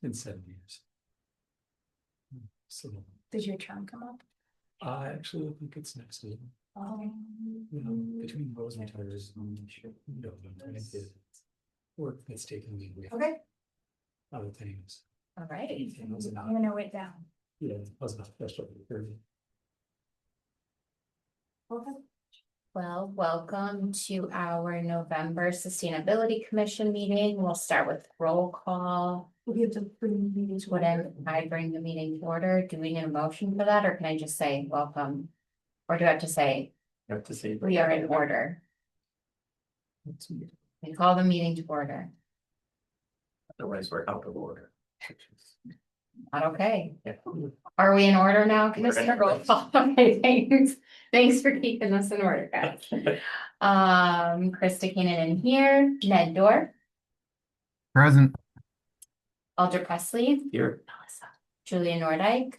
in 7 years. So Did your term come up? I actually think it's next week. Oh. You know, between Rose retires and work that's taken me with Okay, other things. all right. It was I'm not, gonna write it down. yeah, it wasn't official. Okay. Well, welcome to our November Sustainability Commission meeting. We'll start with roll call. We have to bring the meeting to order. I bring the meeting to order. Do we need a motion for that, or can I just say welcome? Or do I have to say You have to say. we are in order? We call the meeting to order. Otherwise, we're out of order. Not okay. Yeah. Are we in order now, Commissioner in Roll call? Okay, thanks. Thanks for keeping us in order, guys. Krista Keenan in here, Ned Dorr, Present. Alder Presley, Here. Julia Nordike,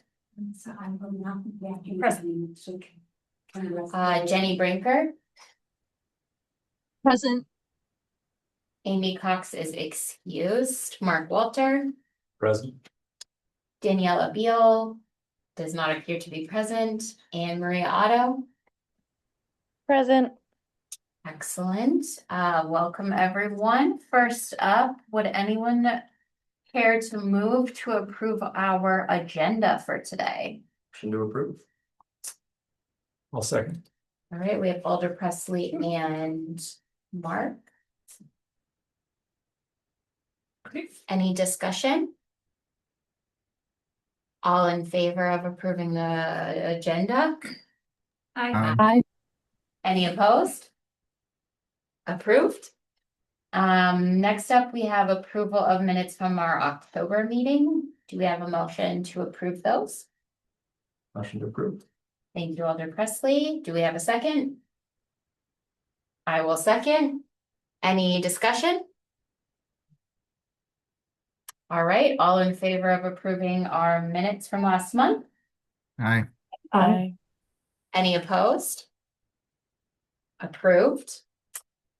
Jenny Brinker, Present. Amy Cox is excused, Mark Walter, Present. Daniela Beal does not appear to be present, and Maria Otto. Present. Excellent. Welcome everyone. First up, would anyone care to move to approve our agenda for today? Motion to approve. I'll second. All right, we have Alder Presley and Mark. Any discussion? All in favor of approving the agenda? Aye. Any opposed? Approved. Next up, we have approval of minutes from our October meeting. Do we have a motion to approve those? Motion to approve. Thank you, Alder Presley. Do we have a second? I will second. Any discussion? All right, all in favor of approving our minutes from last month? Aye. Aye. Any opposed? Approved.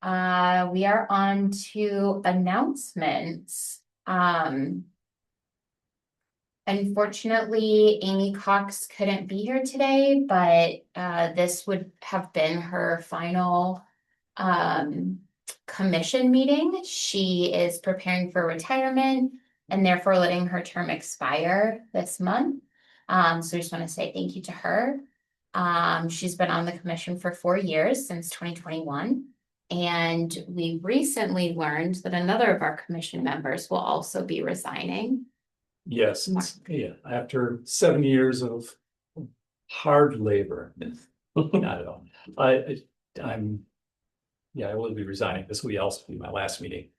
We are on to announcements. Unfortunately, Amy Cox couldn't be here today, but this would have been her final commission meeting. She is preparing for retirement and therefore letting her term expire this month. So I just want to say thank you to her. She's been on the commission for 4 years, since 2021. And we recently learned that another of our commission members will also be resigning. Yes, yeah, after 7 years of hard labor, not at all. I'm, yeah, I will be resigning. This will also be my last meeting.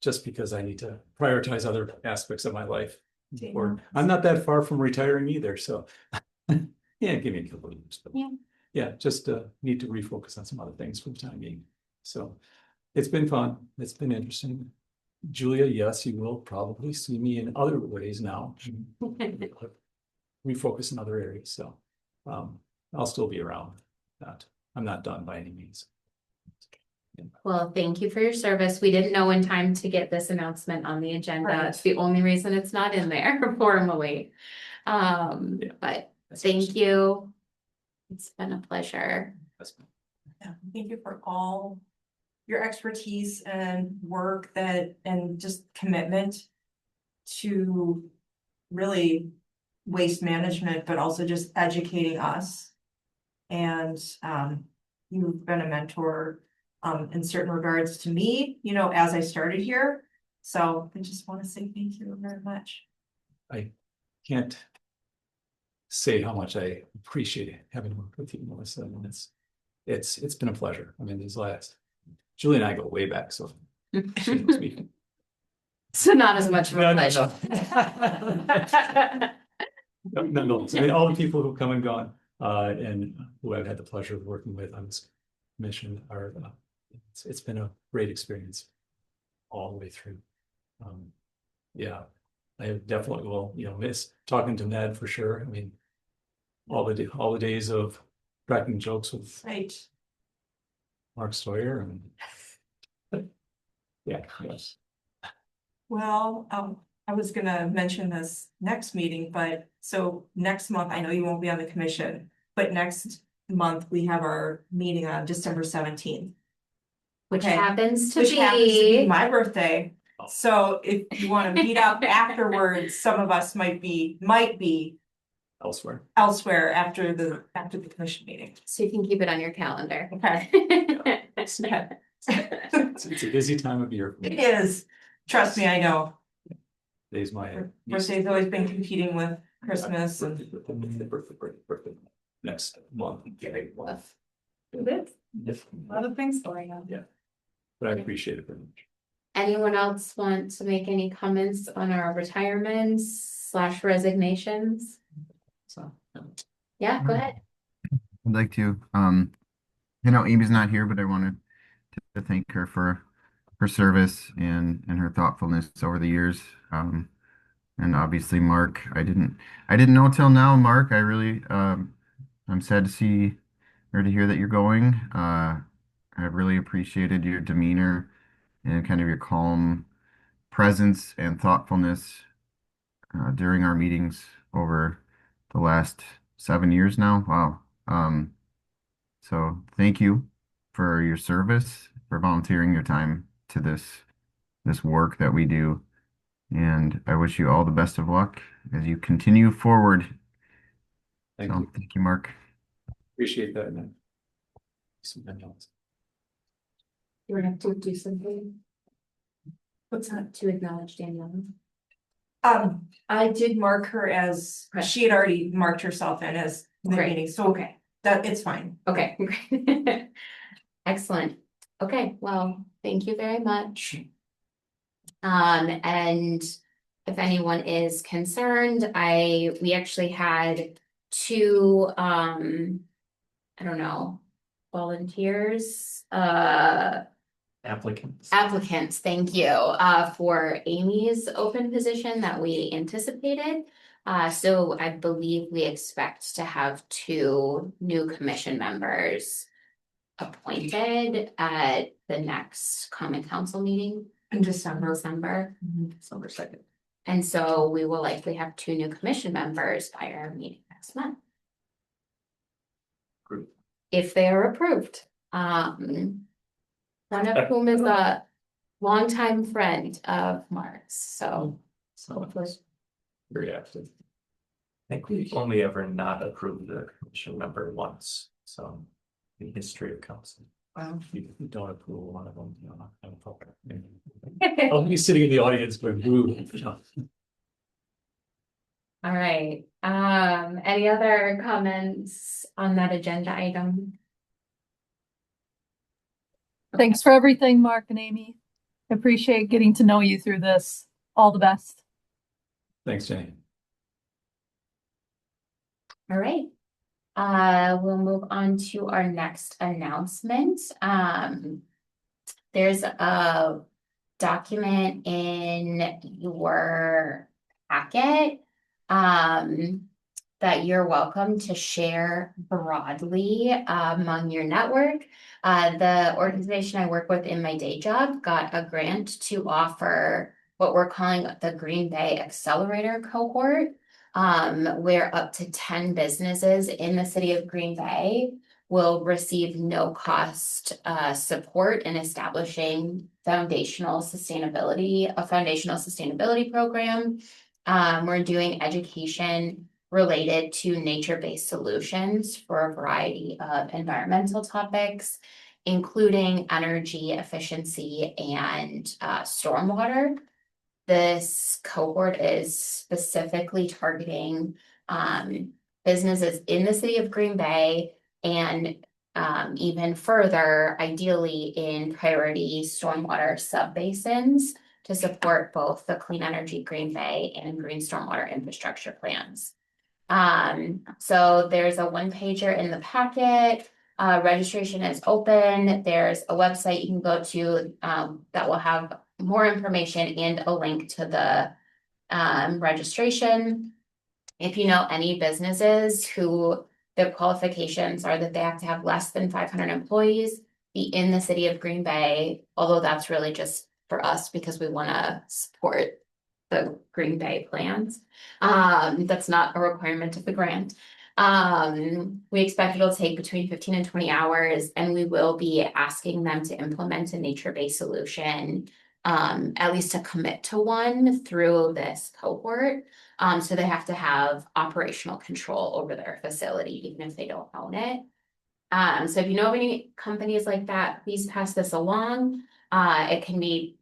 Just because I need to prioritize other aspects of my life. Or I'm not that far from retiring either, so yeah, give me a couple of years. But yeah, just need to refocus on some other things for the time being. So it's been fun. It's been interesting. Julia, yes, you will probably see me in other ways now. Refocus in other areas. So I'll still be around. I'm not done by any means. Well, thank you for your service. We didn't know in time to get this announcement on the agenda. Right. It's the only reason it's not in there formally. But thank you. It's been a pleasure. Yeah, thank you for all your expertise and work and just commitment to really waste management, but also just educating us. And you've been a mentor in certain regards to me, as I started here. So I just want to say thank you very much. I can't say how much I appreciate having worked with you, Melissa. And it's been a pleasure. I mean, Julie and I go way back, so she knows me. So not as much of a No, pleasure. No. I mean, all the people who come and gone, and who I've had the pleasure of working with on this mission are, it's been a great experience all the way through. Yeah, I definitely will, miss talking to Ned for sure. I mean, all the days of cracking jokes with Right. Mark Sawyer and yeah, yes. Well, I was gonna mention this next meeting, but so next month, I know you won't be on the commission, but next month we have our meeting on December 17th. Which Okay. happens to Which happens to be be, my birthday. So if you wanna meet up afterwards, some of us might be Elsewhere. elsewhere after the commission meeting. so you can keep it on your calendar. Okay. Yeah. It's a busy time of year. It is, trust me, I know. Today's my. Birthday's always been competing with Christmas and. Birthday. Next month. Okay, well, A yes. lot of things going on. Yeah. But I appreciate it very much. Anyone else want to make any comments on our retirements / resignations? So. Yeah, go ahead. I'd like to, Amy's not here, but I wanted to thank her for her service and her thoughtfulness over the years. And obviously Mark, I didn't know till now, Mark. I really, I'm sad to see or to hear that you're going. I really appreciated your demeanor and kind of your calm presence and thoughtfulness during our meetings over the last 7 years now. Wow. So thank you for your service, for volunteering your time to this work that we do. And I wish you all the best of luck as you continue forward. Thank So you. thank you, Mark. Appreciate that. And something else. You would have to do something. What's that to acknowledge Danielle? I did mark her as, Okay. she had already marked herself in as the Great. meeting, so Okay, that it's fine. okay. Excellent. Okay, well, thank you very much. And if anyone is concerned, we actually had two, I don't know, volunteers, applicants, thank you, for Amy's open position that we anticipated. So I believe we expect to have 2 new commission members appointed at the next common council meeting In in December. December. December 2nd. And so we will likely have 2 new commission members by our meeting next month, Group. if they are approved. One of whom is a longtime friend of Mark's, so. So very active. I think we've only ever not approved a commission member once, so in history of council. Wow. If you don't approve one of them, you know, I'm fucking. I'll be sitting in the audience going, boo. All right, any other comments on that agenda item? Thanks for everything, Mark and Amy. Appreciate getting to know you through this. All the best. Thanks, Jenny. All right. We'll move on to our next announcement. There's a document in your packet that you're welcome to share broadly among your network. The organization I work with in my day job got a grant to offer what we're calling the Green Bay Accelerator Cohort, where up to 10 businesses in the city of Green Bay will receive no cost support in establishing a foundational sustainability program. We're doing education related to nature-based solutions for a variety of environmental topics, including energy efficiency and stormwater. This cohort is specifically targeting businesses in the city of Green Bay and even further, ideally in priority stormwater subbasins to support both the Clean Energy Green Bay and Green Stormwater Infrastructure plans. So there's a 1-pager in the packet. Registration is open. There's a website you can go to that will have more information and a link to the registration. If you know any businesses who the qualifications are that they have to have less than 500 employees, be in the city of Green Bay, although that's really just for us because we want to support the Green Bay plans. That's not a requirement of the grant. We expect it'll take between 15 and 20 hours, and we will be asking them to implement a nature-based solution, at least to commit to one through this cohort. So they have to have operational control over their facility, even if they don't own it. So if you know of any companies like that, please pass this along. It can be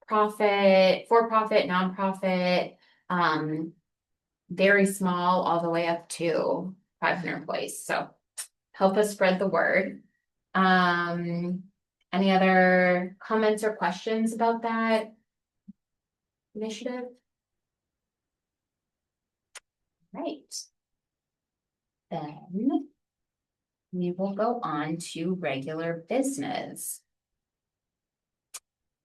for-profit, nonprofit, very small, all the way up to 500 employees. So help us spread the word. Any other comments or questions about that initiative? Right. Then we will go on to regular business.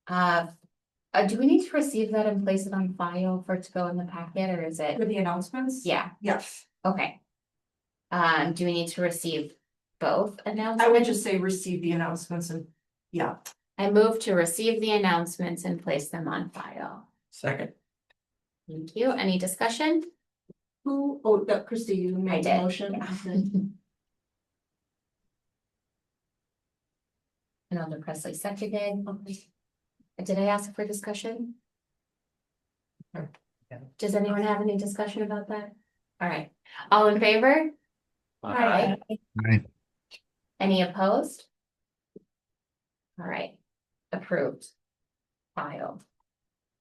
Do we need to receive that and place it on file for it to go in the packet, or is it? For the announcements? Yeah, Yes, okay. Do we need to receive both announcements? I would just say receive the announcements and, yeah. I move to receive the announcements and place them on file. Second. Thank you. Any discussion? Christie, you I made the did. motion. Yeah. And Alder Presley seconded. Did I ask for discussion? Yeah. Does anyone have any discussion about that? All right, all in favor? Aye. Aye. Any opposed? All right, approved. Filed.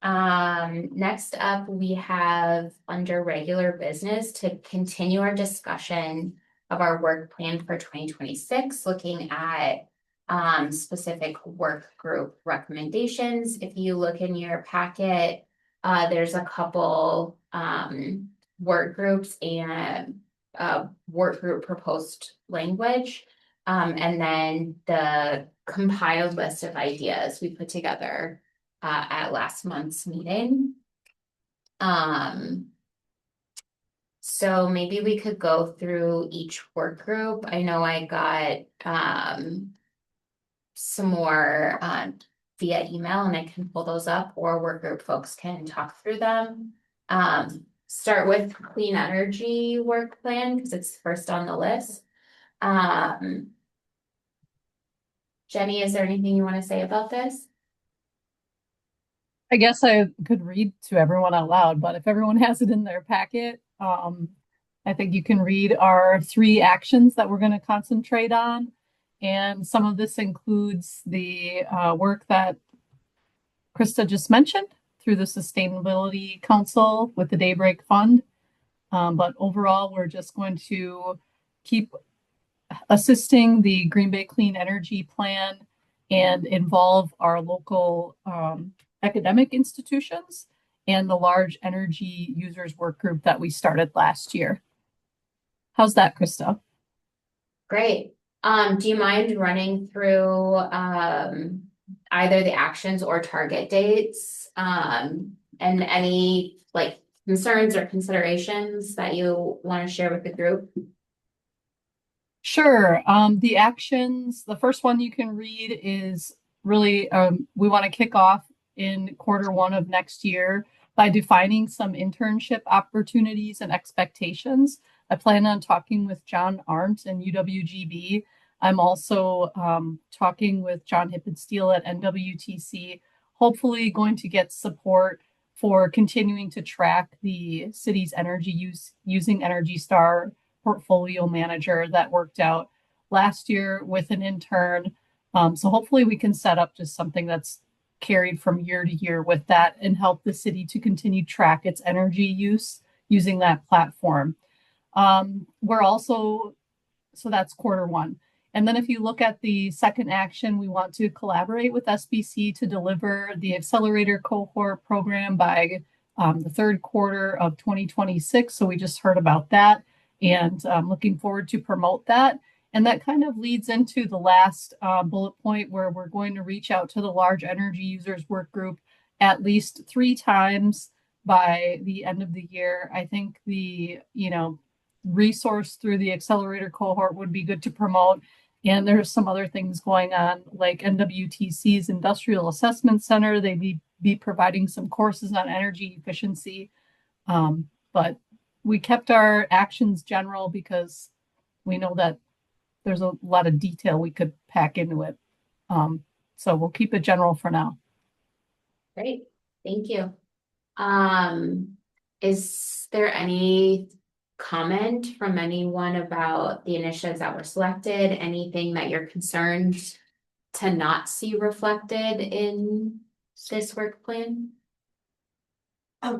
Next up, we have under regular business to continue our discussion of our work plan for 2026, looking at specific work group recommendations. If you look in your packet, there's a couple work groups and work group proposed language, and then the compiled list of ideas we put together at last month's meeting. So maybe we could go through each work group. I know I got some more via email, and I can pull those up, or work group folks can talk through them. Start with clean energy work plan because it's first on the list. Jenny, is there anything you want to say about this? I guess I could read to everyone out loud, but if everyone has it in their packet, I think you can read our 3 actions that we're going to concentrate on. And some of this includes the work that Krista just mentioned through the Sustainability Council with the Daybreak Fund. But overall, we're just going to keep assisting the Green Bay Clean Energy Plan and involve our local academic institutions and the large energy users work group that we started last year. How's that, Krista? Great. Do you mind running through either the actions or target dates, and any like concerns or considerations that you want to share with the group? Sure. The actions, the first one you can read is really, we want to kick off in Q1 of next year by defining some internship opportunities and expectations. I plan on talking with John Arndt and UWGB. I'm also talking with John Hippensteel at NWTC, hopefully going to get support for continuing to track the city's energy use using Energy Star portfolio manager that worked out last year with an intern. So hopefully we can set up just something that's carried from year to year with that and help the city to continue track its energy use using that platform. We're also, so that's Q1. And then if you look at the second action, we want to collaborate with SBC to deliver the accelerator cohort program by the Q3 of 2026. So we just heard about that, and I'm looking forward to promote that. And that kind of leads into the last bullet point, where we're going to reach out to the large energy users work group at least 3 times by the end of the year. I think the, resource through the accelerator cohort would be good to promote. And there's some other things going on, like NWTC's Industrial Assessment Center. They'd be be providing some courses on energy efficiency. But we kept our actions general because we know that there's a lot of detail we could pack into it. So we'll keep it general for now. Great, thank you. Is there any comment from anyone about the initiatives that were selected? Anything that you're concerned to not see reflected in this work plan?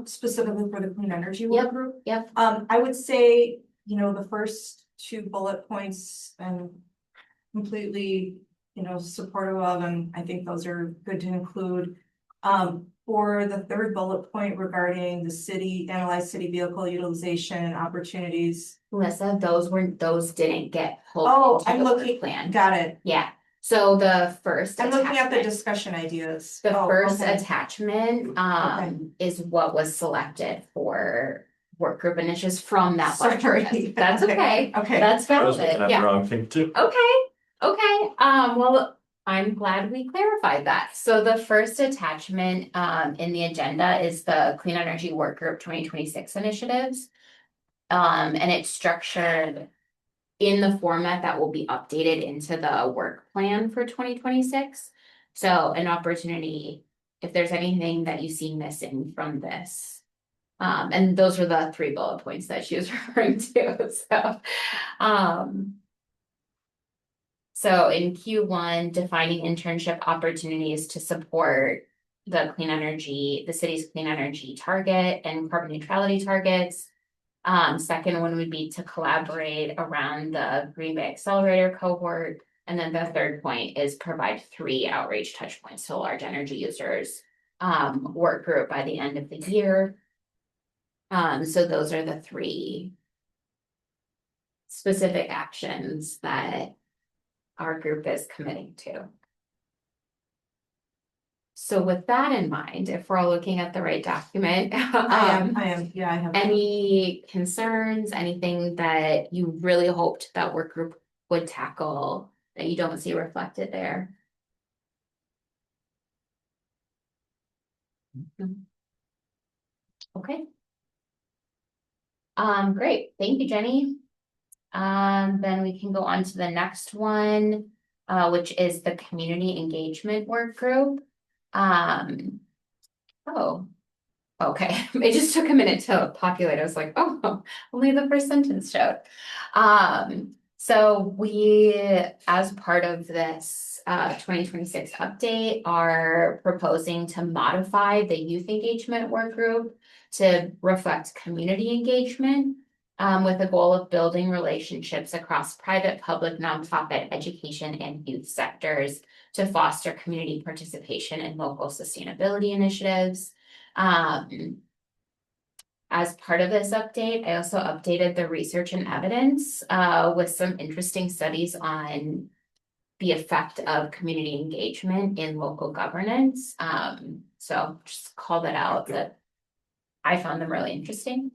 Specifically for the clean energy Yep. work group. Yep. I would say, the first 2 bullet points and completely, supportive of, and I think those are good to include. For the 3rd bullet point regarding the analyze city vehicle utilization opportunities. Melissa, those didn't get pulled Oh, into I'm the work looking, plan. got it. Yeah, so the first I'm looking at the attachment, discussion ideas. the Oh, first okay. attachment, Okay. is what was selected for work group initiatives from that Sorry. budget list. That's okay. Okay. That's I was valid, looking at the yeah. wrong thing too. Okay, well, I'm glad we clarified that. So the first attachment in the agenda is the Clean Energy Work Group 2026 initiatives. And it's structured in the format that will be updated into the work plan for 2026. So an opportunity, if there's anything that you see missing from this. And those were the 3 bullet points that she was referring to, So in Q1, defining internship opportunities to support the city's clean energy target and carbon neutrality targets. Second one would be to collaborate around the Green Bay Accelerator cohort. And then the third point is provide 3 outreach touch points to large energy users work group by the end of the year. So those are the 3 specific actions that our group is committing to. So with that in mind, if we're all looking at the right document, I am, yeah, I have. any concerns, anything that you really hoped that work group would tackle that you don't see reflected there? Okay. Great, thank you, Jenny. Then we can go on to the next one, which is the community engagement work group. Oh, okay, it just took a minute to populate. I was like, oh, only the first sentence showed. So we, as part of this 2026 update, are proposing to modify the youth engagement work group to reflect community engagement. With the goal of building relationships across private, public, nonprofit, education, and youth sectors to foster community participation in local sustainability initiatives. As part of this update, I also updated the research and evidence with some interesting studies on the effect of community engagement in local governance. So just call that out, that I found them really interesting.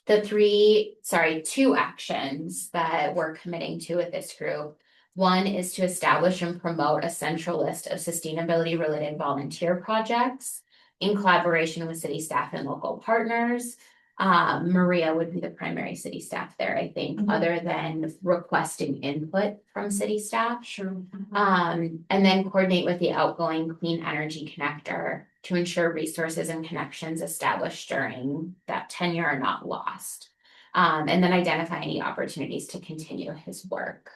The 2 actions that we're committing to with this group. One is to establish and promote a central list of sustainability related volunteer projects in collaboration with city staff and local partners. Maria would be the primary city staff there, I think, other than requesting input from city staff. Sure. And then coordinate with the outgoing Clean Energy Connector to ensure resources and connections established during that tenure are not lost. And then identify any opportunities to continue his work.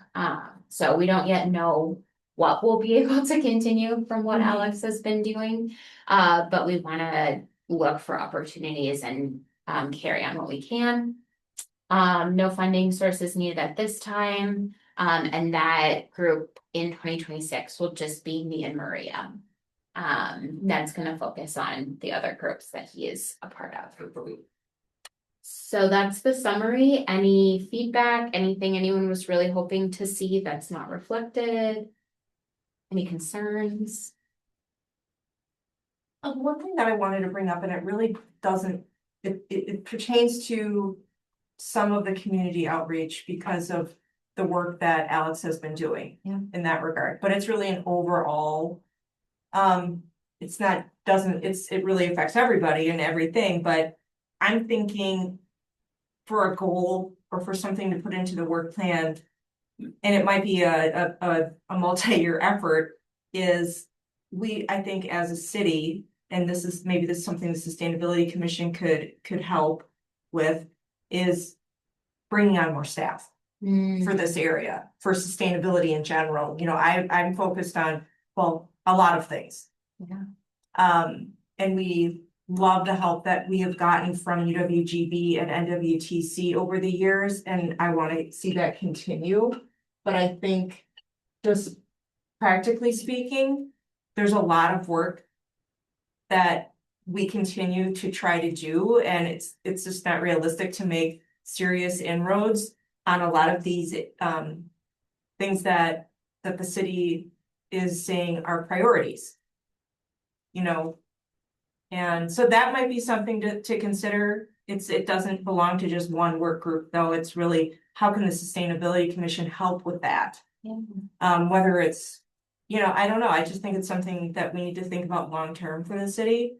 So we don't yet know what we'll be able to continue from what Alex has been doing. But we want to look for opportunities and carry on what we can. No funding sources needed at this time. And that group in 2026 will just be me and Maria. Ned's going to focus on the other groups that he is a part of. So that's the summary. Any feedback, anything anyone was really hoping to see that's not reflected? Any concerns? One thing that I wanted to bring up, and it really doesn't, it pertains to some of the community outreach because of the work that Alex has been doing in that regard, but it's really an overall. it's not, doesn't, it really affects everybody and everything, but I'm thinking for a goal or for something to put into the work plan, and it might be a multi-year effort, is I think as a city, and this is something the Sustainability Commission could help with, is bringing on more staff for this area, for sustainability in general. You know, I'm focused on, well, a lot of things. Yeah. And we love the help that we have gotten from UWGB and NWTC over the years, and I want to see that continue. But I think, just practically speaking, there's a lot of work that we continue to try to do, and it's just not realistic to make serious inroads on a lot of these things that the city is saying are priorities. You know, and so that might be something to consider. It doesn't belong to just one work group, though. It's really, how can the Sustainability Commission help with that? Whether it's, you know, I don't know. I just think it's something that we need to think about long term for the city.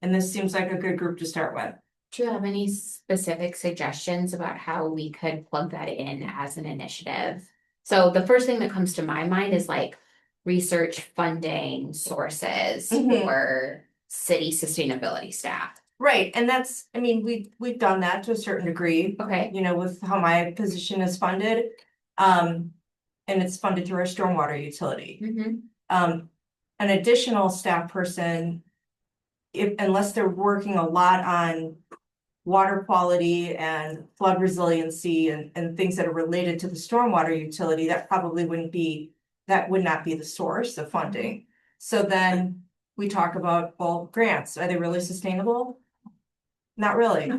And this seems like a good group to start with. Do you have any specific suggestions about how we could plug that in as an initiative? So the first thing that comes to my mind is like research funding sources Mhm. for city sustainability staff. Right, and that's, I mean, we've done that to a certain degree, Okay. you know, with how my position is funded. And it's funded through our stormwater utility. An additional staff person, unless they're working a lot on water quality and flood resiliency and things that are related to the stormwater utility, that would not be the source of funding. So then we talk about, well, grants, are they really sustainable? Not really.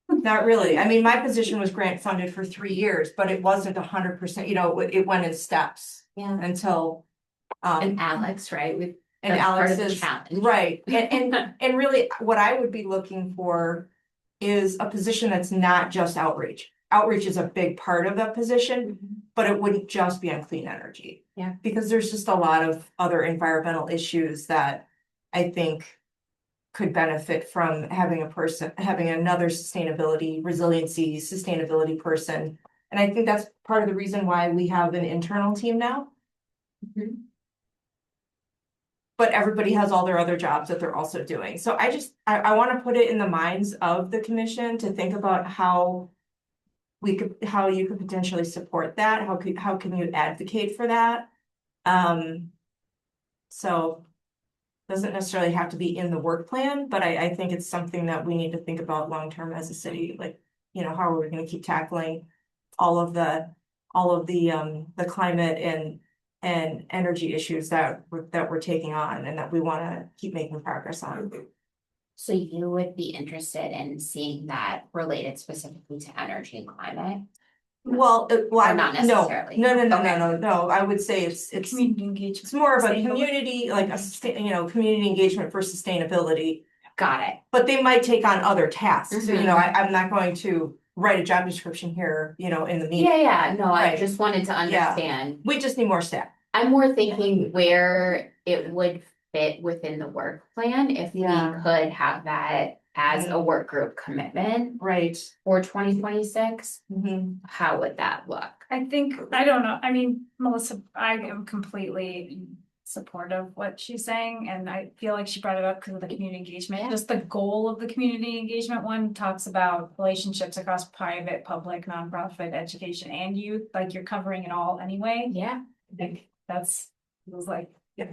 Not really. I mean, my position was grant funded for 3 years, but it wasn't 100%, you know, it went in steps Yeah. until. And Alex, right? And That's part Alex of the is, challenge. right, and really, what I would be looking for is a position that's not just outreach. Outreach is a big part of that position, but it wouldn't just be on clean energy. Yeah. Because there's just a lot of other environmental issues that I think could benefit from having another sustainability person. And I think that's part of the reason why we have an internal team now. Mhm. But everybody has all their other jobs that they're also doing. So I want to put it in the minds of the commission to think about how you could potentially support that. How can you advocate for that? So doesn't necessarily have to be in the work plan, but I think it's something that we need to think about long term as a city. Like, you know, how are we going to keep tackling all of the climate and energy issues that we're taking on and that we want to keep making progress on. So you would be interested in seeing that related specifically to energy and climate? Well, Or not necessarily? No, I would say it's Community engagement. it's more of a Sustainability. community, like community engagement for sustainability. Got it. But they might take on other tasks. So, you know, Mhm. I'm not going to write a job description here, you know, in the meeting. Yeah, no, I Right. just wanted to understand. We just need more staff. I'm more thinking where it would fit within the work plan if we Yeah. could have that as a work group commitment Right. for 2026. Mhm. How would that look? I think, I don't know, I mean, Melissa, I am completely supportive of what she's saying, and I feel like she brought it up because of the community engagement. Yeah. Just the goal of the community engagement one talks about relationships across private, public, nonprofit, education, and youth, like you're covering it all anyway. Yeah. I think it was like, Yeah.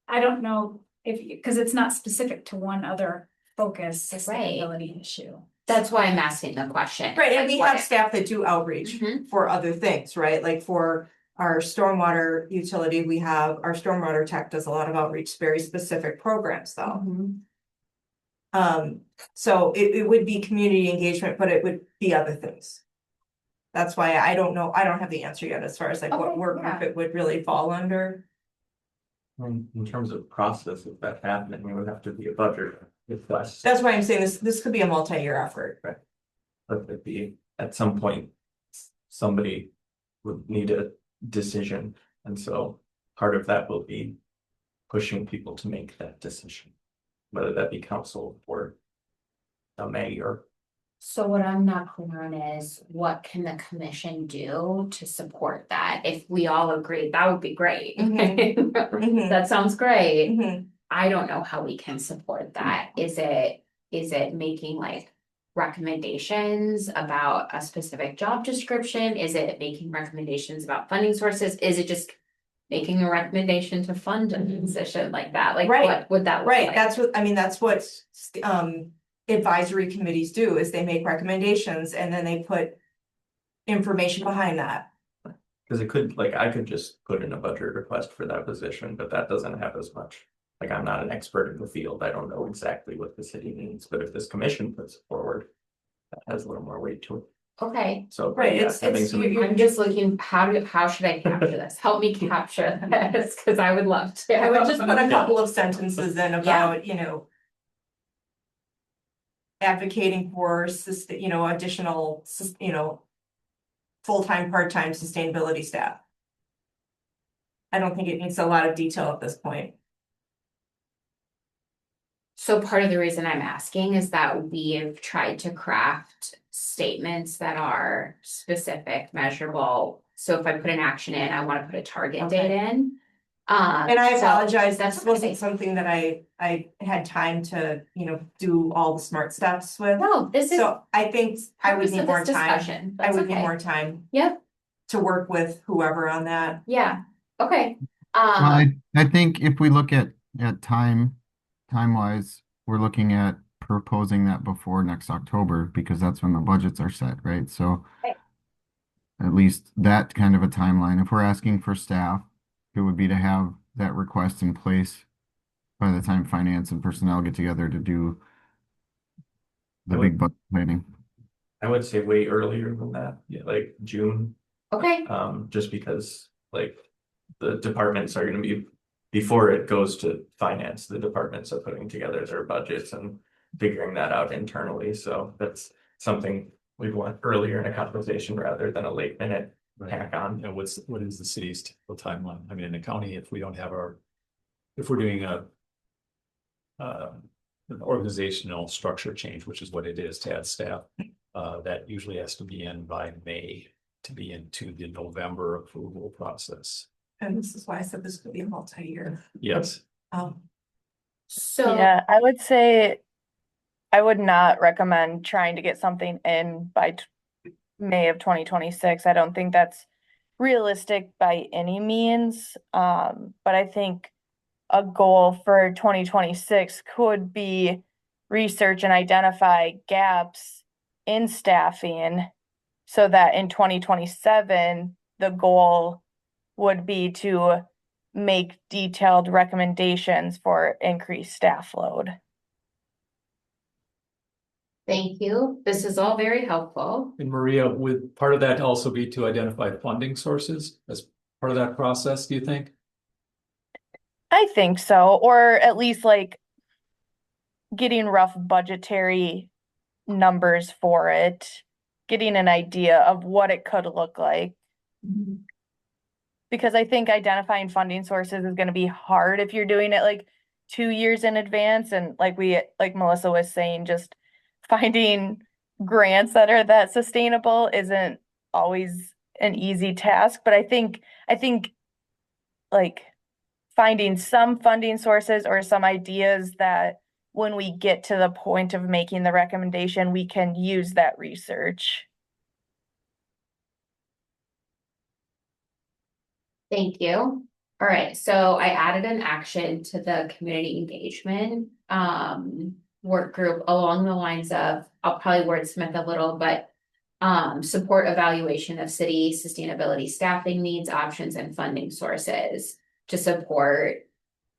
I don't know because it's not specific to one other focus, Right. sustainability issue. That's why I'm asking the question. Right, and we Like, have staff that do outreach Mhm. for other things, right? Like for our stormwater utility, we have, our stormwater tech does a lot of outreach, very specific programs though. Mhm. So it would be community engagement, but it would be other things. That's why I don't know, I don't have the answer yet as far as like what Okay, work group yeah. it would really fall under. In terms of process, if that happened, it would have to be a budget request. That's why I'm saying this could be a multi-year effort. But it'd be, at some point, somebody would need a decision, and so part of that will be pushing people to make that decision. Whether that be council or the mayor. So what I'm not clear on is what can the commission do to support that? If we all agree, that would be great. Mhm. That sounds great. Mhm. I don't know how we can support that. Is it making like recommendations about a specific job description? Is it making recommendations about funding sources? Is it just making a recommendation to fund a position like that? Like Right. what would that look Right, like? that's what, I mean, that's what advisory committees do, is they make recommendations and then they put information behind that. Cause it could, like, I could just put in a budget request for that position, but that doesn't have as much. Like, I'm not an expert in the field, I don't know exactly what the city needs, but if this commission puts it forward. That has a little more weight to it, Okay, so. Right, yeah, it's- having it's- some- you- I'm just looking, how should I capture this? Help me capture this, cause I would love to. I would just put a couple of sentences in about, you know. Advocating for additional, full-time, part-time sustainability staff. I don't think it needs a lot of detail at this point. So part of the reason I'm asking is that we've tried to craft statements that are specific, measurable. So if I put an action in, I want to put a target date in. And I so apologize, that's this wasn't okay. something that I had time to, do all the smart steps with. No, this is So I think I would purpose need of more this time. discussion. I That's would need okay. more time Yep, to work with whoever on that. yeah, okay. Well, I think if we look at time wise, we're looking at proposing that before next October because that's when the budgets are set, right? So Right. at least that kind of a timeline. If we're asking for staff, it would be to have that request in place by the time finance and personnel get together to do the I big would- budget planning. I would say way earlier than that, yeah, like June, Okay, just because, like, the departments are gonna be. Before it goes to finance, the departments are putting together their budgets and figuring that out internally, so that's something. We want earlier in a conversation rather than a late minute tack on. And what is the city's typical timeline? I mean, in the county, if we don't have if we're doing an organizational structure change, which is what it is to add staff, that usually has to be in by May to be into the November approval process. And this is why I said this could be a multi-year. Yes, so. Yeah, I would say I would not recommend trying to get something in by May of 2026. I don't think that's realistic by any means. But I think a goal for 2026 could be research and identify gaps in staffing so that in 2027, the goal would be to make detailed recommendations for increased staff load. Thank you. This is all very helpful. and Maria, would part of that also be to identify funding sources as part of that process, do you think? I think so, or at least like getting rough budgetary numbers for it, getting an idea of what it could look like. Because I think identifying funding sources is going to be hard if you're doing it like 2 years in advance. And like Melissa was saying, just finding grants that are that sustainable isn't always an easy task. But I think like finding some funding sources or some ideas that when we get to the point of making the recommendation, we can use that research. Thank you. All right, so I added an action to the community engagement work group along the lines of, I'll probably wordsmith a little, but support evaluation of city sustainability staffing needs, options, and funding sources to support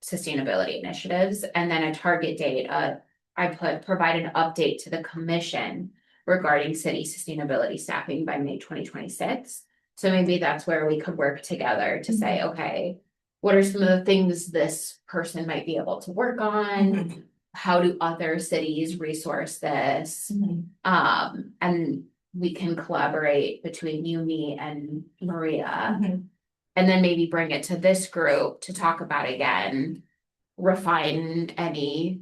sustainability initiatives. And then a target date, I provide an update to the commission regarding city sustainability staffing by May 2026. So maybe that's where we could work together to say, okay, what are some of the things this person might be able to work on? How do other cities resource this? And we can collaborate between you, me, and Maria. And then maybe bring it to this group to talk about again. refine any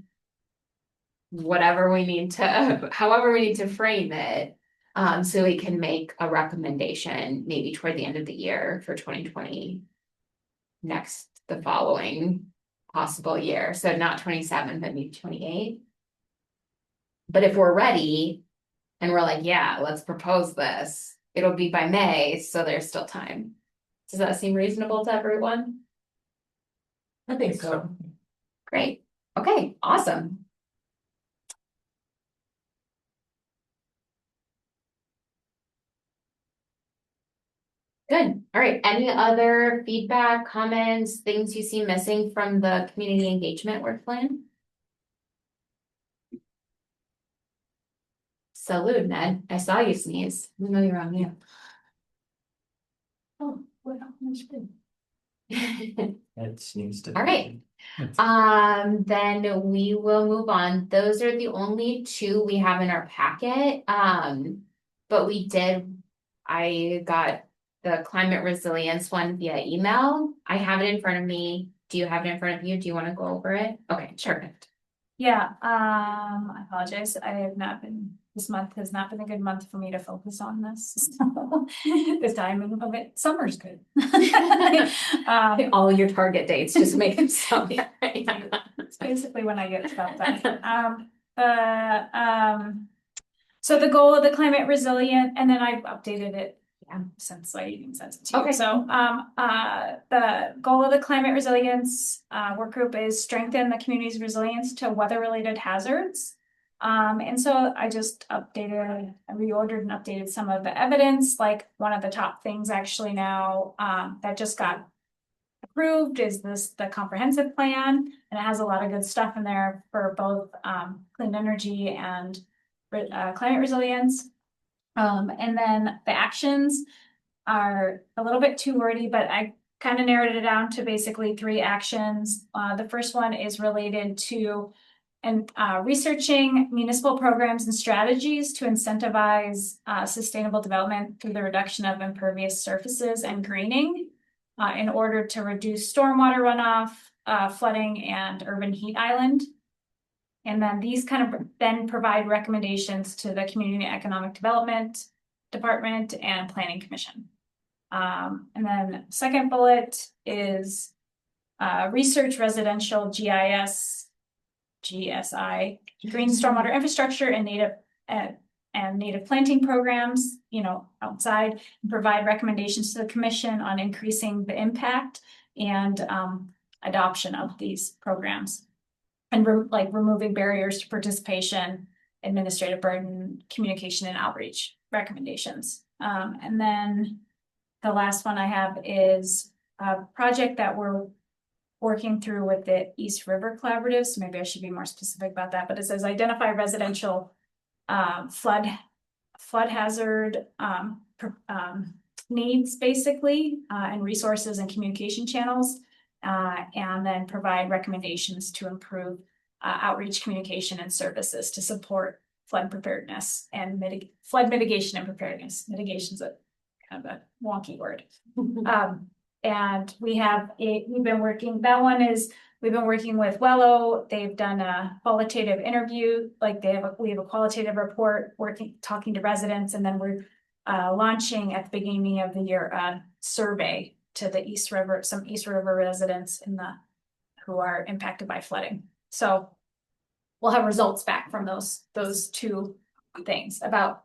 whatever we need to, however we need to frame it. So we can make a recommendation maybe toward the end of the year for 2020. The following possible year, so not 27, but maybe 28. But if we're ready and we're like, yeah, let's propose this, it'll be by May, so there's still time. Does that seem reasonable to everyone? I think so. Great. Okay, awesome. Good. All right. Any other feedback, comments, things you see missing from the community engagement work plan? Salute, Ned. I saw you sneeze. I know you're on mute. Oh, what else? It seems to. All right. Then we will move on. Those are the only two we have in our packet. But I got the climate resilience one via email. I have it in front of me. Do you have it in front of you? Do you want to go over it? Okay, sure. Yeah, I apologize. This month has not been a good month for me to focus on this. So, this time of it, summer's good. All your target dates, just make them so. It's basically when I get stuff done. So the goal of the climate resilient, and then I've updated it since I even sent it to you. Okay. So the goal of the climate resilience work group is strengthen the community's resilience to weather-related hazards. And so I just reordered and updated some of the evidence. Like one of the top things actually now that just got approved is the comprehensive plan, and it has a lot of good stuff in there for both clean energy and climate resilience. And then the actions are a little bit too wordy, but I kind of narrowed it down to basically 3 actions. The first one is related to researching municipal programs and strategies to incentivize sustainable development through the reduction of impervious surfaces and greening in order to reduce stormwater runoff, flooding, and urban heat island. And then these kind of then provide recommendations to the Community Economic Development Department and Planning Commission. And then second bullet is research residential GIS, GSI, green stormwater infrastructure and native planting programs, outside, and provide recommendations to the commission on increasing the impact and adoption of these programs. And removing barriers to participation, administrative burden, communication and outreach recommendations. And then the last one I have is a project that we're working through with the East River Collaborative. So maybe I should be more specific about that, but it says identify residential flood hazard needs basically, and resources and communication channels. And then provide recommendations to improve outreach, communication, and services to support flood preparedness and flood mitigation and preparedness. Mitigation is a kind of a wonky word. And we've been working with Wello. They've done a qualitative interview, we have a qualitative report, talking to residents, and then we're launching at the beginning of the year a survey to some East River residents who are impacted by flooding. So we'll have results back from those 2 things about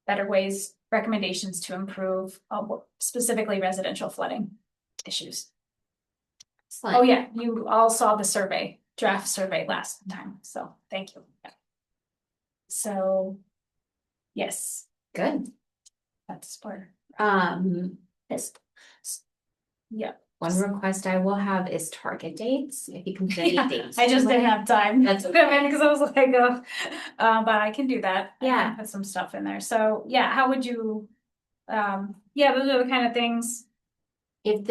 better ways, recommendations to improve specifically residential flooding issues. Excellent. Oh yeah, you all saw the draft survey last time, so thank you. Yeah. So yes, Good. that's part. Yeah. One request I will have is target dates, if you can say dates. I just didn't have time. That's okay. Because I was like, but I can do that. I Yeah. can put some stuff in there. So yeah, how would you, those are the kind of things. If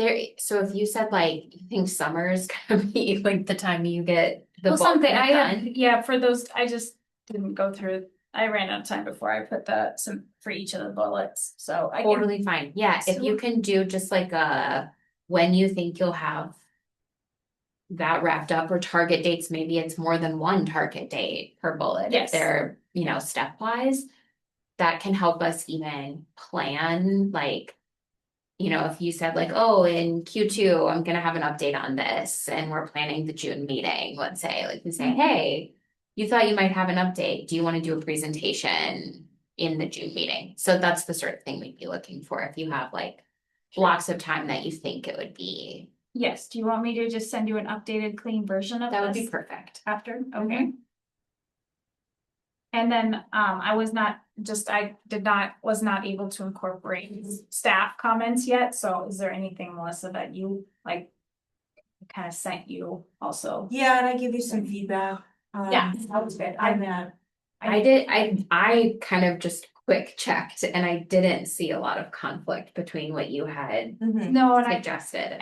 you said you think summer is gonna be the time you get the bulk Something of it I have, done. for those, I just didn't go through. I ran out of time before I put some for each of the bullets. So I can, Totally fine. Yeah, if you can do just when you think you'll have that wrapped up, or target dates, maybe it's more than one target date per bullet. If Yes. they're, stepwise, that can help us even plan, like, if you said like, oh, in Q2, I'm gonna have an update on this, and we're planning the June meeting, let's say, like we say, hey, you thought you might have an update. Do you want to do a presentation in the June meeting? So that's the sort of thing we'd be looking for if you have like blocks of time that you think it would be. Yes, do you want me to just send you an updated, clean version of That would be this perfect. after? Okay. And then, I was not able to incorporate staff comments yet, so is there anything, Melissa, that you like? Kind of sent you also? Yeah, and I give you some feedback. Yeah, that was good. On that. I kind of just quick checked, and I didn't see a lot of conflict between what you had Mhm. No, and suggested.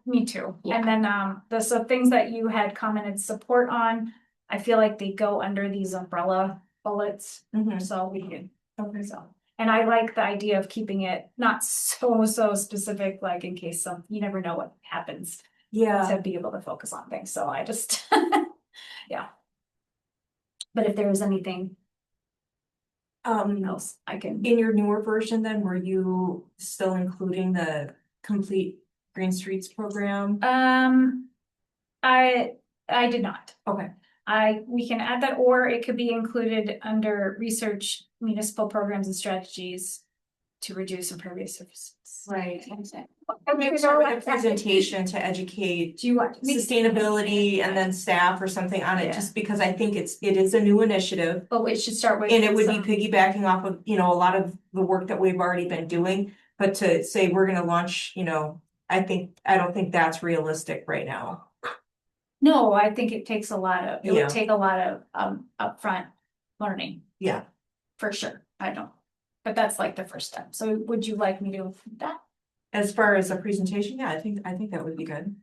me too. Yeah. And then, the things that you had commented support on, I feel like they go under these umbrella bullets, Mhm. so we can, okay, so. And I like the idea of keeping it not so specific, like in case you never know what happens. Yeah. To be able to focus on things, so I just, yeah. But if there is anything else, I can. In your newer version then, were you still including the complete Green Streets program? I did not. Okay. We can add that, or it could be included under research municipal programs and strategies to reduce impervious surfaces. Right. Okay, Maybe start with a presentation to educate Do you want? sustainability and then staff or something on it, Yeah. just because I think it is a new initiative. Oh, it should start with. And it would be some- piggybacking off of, a lot of the work that we've already been doing, but to say we're gonna launch, I don't think that's realistic right now. No, I think it takes it Yeah. would take a lot of upfront learning, Yeah. for sure. But that's like the first step. So would you like me to do that? As far as a presentation, yeah, I think that would be good.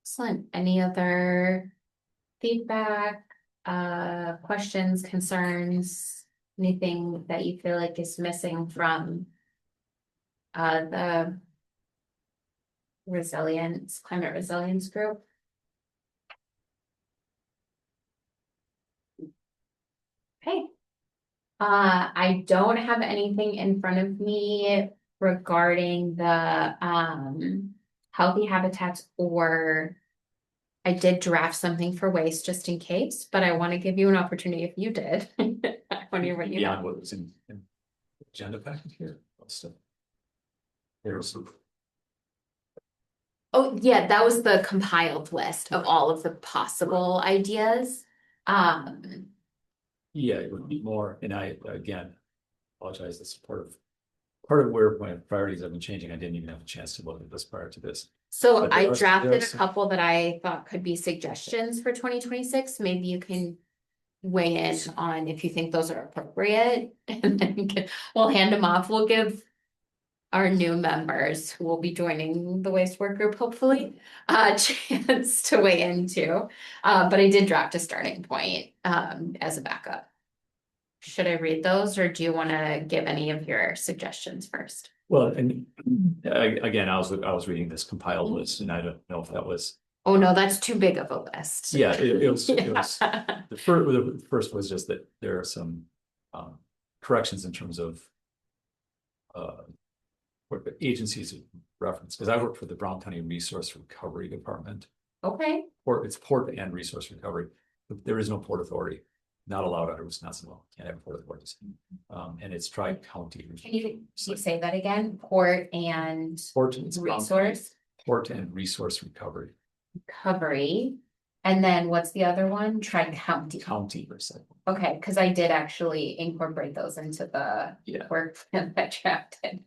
Excellent. Any other feedback, questions, concerns, anything that you feel like is missing from the climate resilience group? Okay. I don't have anything in front of me regarding the healthy habitats, or I did draft something for waste just in case, but I want to give you an opportunity if you did. I wonder what you Beyond have. what was in the agenda packet here. There's Oh, yeah, that was the compiled list of all of the possible ideas. Yeah, it would be more, and I, again, apologize, this is part of where my priorities have been changing. I didn't even have a chance to look at this prior to this. So But I there are drafted a some- couple that I thought could be suggestions for 2026. Maybe you can weigh in on if you think those are appropriate. And then we'll hand them off. We'll give our new members who will be joining the waste work group, hopefully, a chance to weigh in too. But I did draft a starting point as a backup. Should I read those, or do you want to give any of your suggestions first? Well, and again, I was reading this compiled list, and I don't know if that was, Oh, no, that's too big of a list. yeah, it was, Yeah. the first was just that there are some corrections in terms of what the agencies reference, because I work for the Brown County Resource Recovery Department. Okay, It's port and resource recovery. But there is no port authority, not allowed under Wisconsin law, can't have port authorities. And it's tri-county. can you say that again? Port and It's Brown County resource Port and resource recovery, recovery. And then what's the other one? Tri-county. county recycling. Okay, because I did actually incorporate those into the Yeah. work plan that I drafted.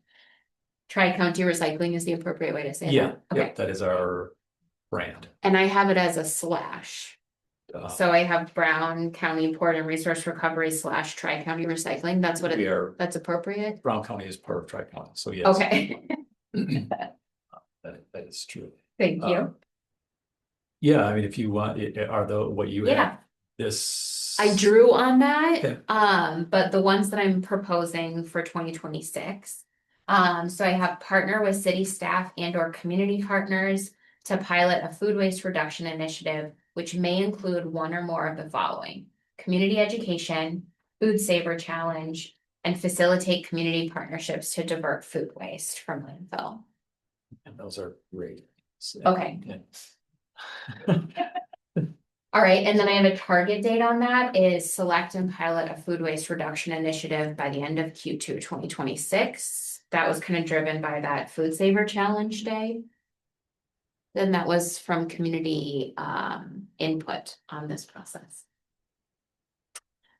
Tri-county recycling is the appropriate way to say Yeah, that. yeah, Okay, that is our brand. and I have it as a slash. So I have Brown County Port and Resource Recovery / Tri-County Recycling. That's what We are, that's appropriate. Brown County is part of Tri-County, so yes. Okay, That is true. thank you. Yeah, I mean, if you want, what you Yeah. have, this. I drew on Okay. that, but the ones that I'm proposing for 2026 So I have partner with city staff and or community partners to pilot a food waste reduction initiative, which may include one or more of the following: community education, food saver challenge, and facilitate community partnerships to divert food waste from landfill. And those are great. Okay. Yeah. All right, and then I have a target date on that is select and pilot a food waste reduction initiative by the end of Q2 2026. That was kind of driven by that Food Saver Challenge Day. Then that was from community input on this process.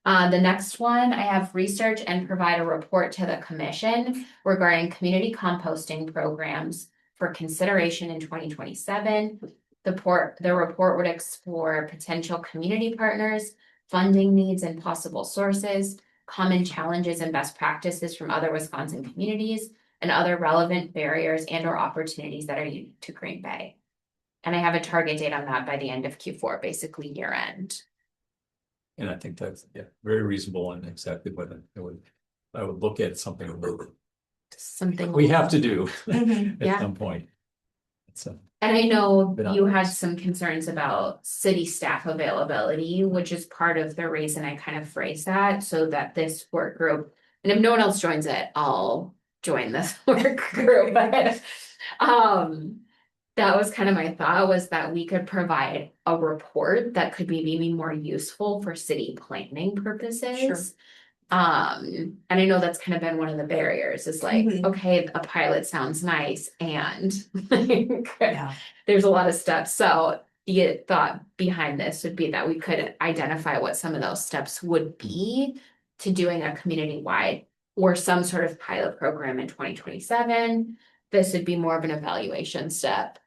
The next one, I have research and provide a report to the commission regarding community composting programs for consideration in 2027. The report would explore potential community partners, funding needs and possible sources, common challenges and best practices from other Wisconsin communities, and other relevant barriers and or opportunities that are unique to Green Bay. And I have a target date on that by the end of Q4, basically year end. And I think that's, yeah, very reasonable and exactly what I would look at something Something we have to do Mhm. at Yeah. some point. And I know Been on you the had list. some concerns about city staff availability, which is part of the reason I kind of phrased that, so that this work group, and if no one else joins it, I'll join this work group, but that was kind of my thought, was that we could provide a report that could be maybe more useful for city planning purposes. Sure. And I know that's kind of been one of the barriers, is like, Mhm. okay, a pilot sounds nice, and like, Yeah. there's a lot of steps. So the thought behind this would be that we could identify what some of those steps would be to doing a community-wide or some sort of pilot program in 2027. This would be more of an evaluation step.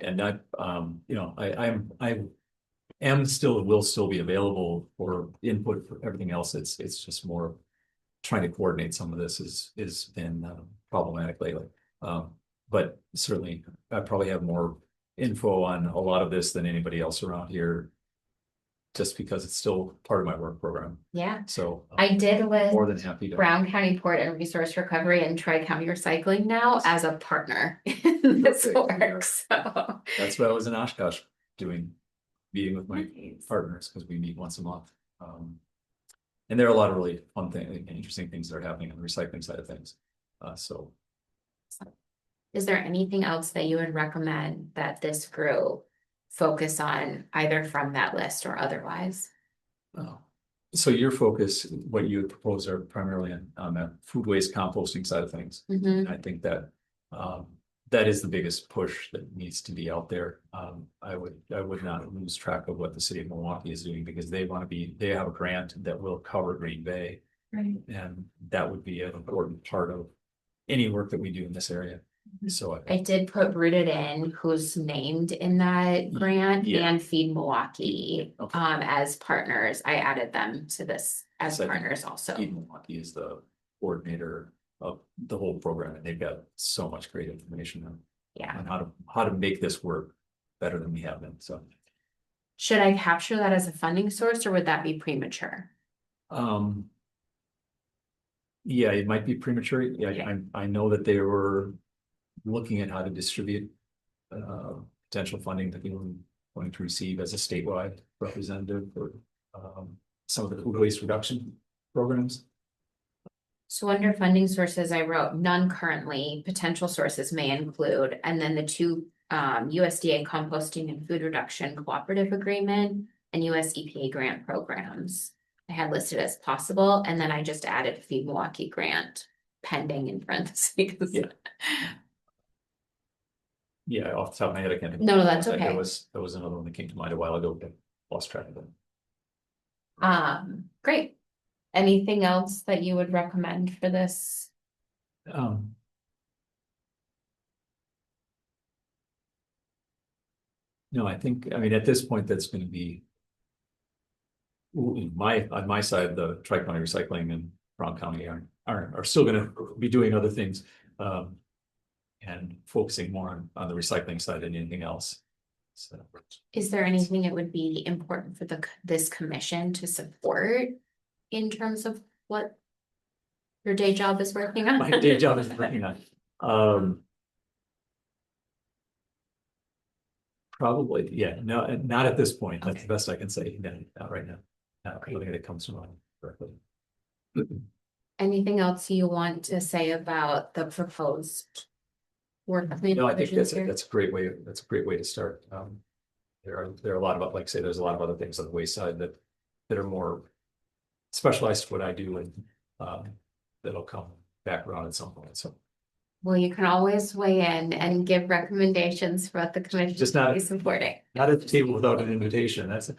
And I, I am still, will still be available for input for everything else. It's just more trying to coordinate some of this is been problematic lately. But certainly I probably have more info on a lot of this than anybody else around here, just because it's still part of my work program. Yeah, So I did more with than happy to. Brown County Port and Resource Recovery and Tri-County Recycling now as a partner in this Perfect. work, so. That's what I was in Oshkosh doing, meeting with my Nice. partners, because we meet once a month. And there are a lot of really fun things, interesting things that are happening on the recycling side of things. So Is there anything else that you would recommend that this group focus on, either from that list or otherwise? so your focus, what you would propose, are primarily on that food waste composting side of things. Mhm. And I think that that is the biggest push that needs to be out there. I would not lose track of what the city of Milwaukee is doing, because they have a grant that will cover Green Bay. Right. And that would be an important part of any work that we do in this area. So I did put Rooted In, who's named in that grant, Yeah. and Feed Milwaukee, Okay. as partners. I added them to this as So I think partners also. Feed Milwaukee is the coordinator of the whole program, and they've got so much great information on Yeah. how to make this work better than we have been. So Should I capture that as a funding source, or would that be premature? yeah, it might be premature. Yeah, Okay. I know that they were looking at how to distribute potential funding that we were going to receive as a statewide representative for some of the food waste reduction programs. So under funding sources, I wrote none currently, potential sources may include, and then the two USDA composting and food reduction cooperative agreement and US EPA grant programs. I had listed as possible, and then I just added Feed Milwaukee grant pending in parentheses. Yeah. Yeah, off the top of my head, I can't. No, that's There okay. was another one that came to mind a while ago, but lost track of it. Great. Anything else that you would recommend for this? No, I mean, at this point, that's gonna be. On my side, the Tri-County Recycling and Brown County are still gonna be doing other things. And focusing more on the recycling side than anything else. So. Is there anything that would be important for this commission to support in terms of what your day job is working on? my day job is working on. Probably, yeah, no, not at this point. That's the best I can say. No, not right now. Nothing that comes to mind directly. Anything else you want to say about the proposed work plan No, I think provisions here? that's a great way, that's a great way to start. There are a lot of, like I say, there's a lot of other things on the wayside that are more specialized to what I do, and that'll come back around at some point, so. Well, you can always weigh in and give recommendations for what the commission Just not- is supporting. Not at the table without an invitation, that's.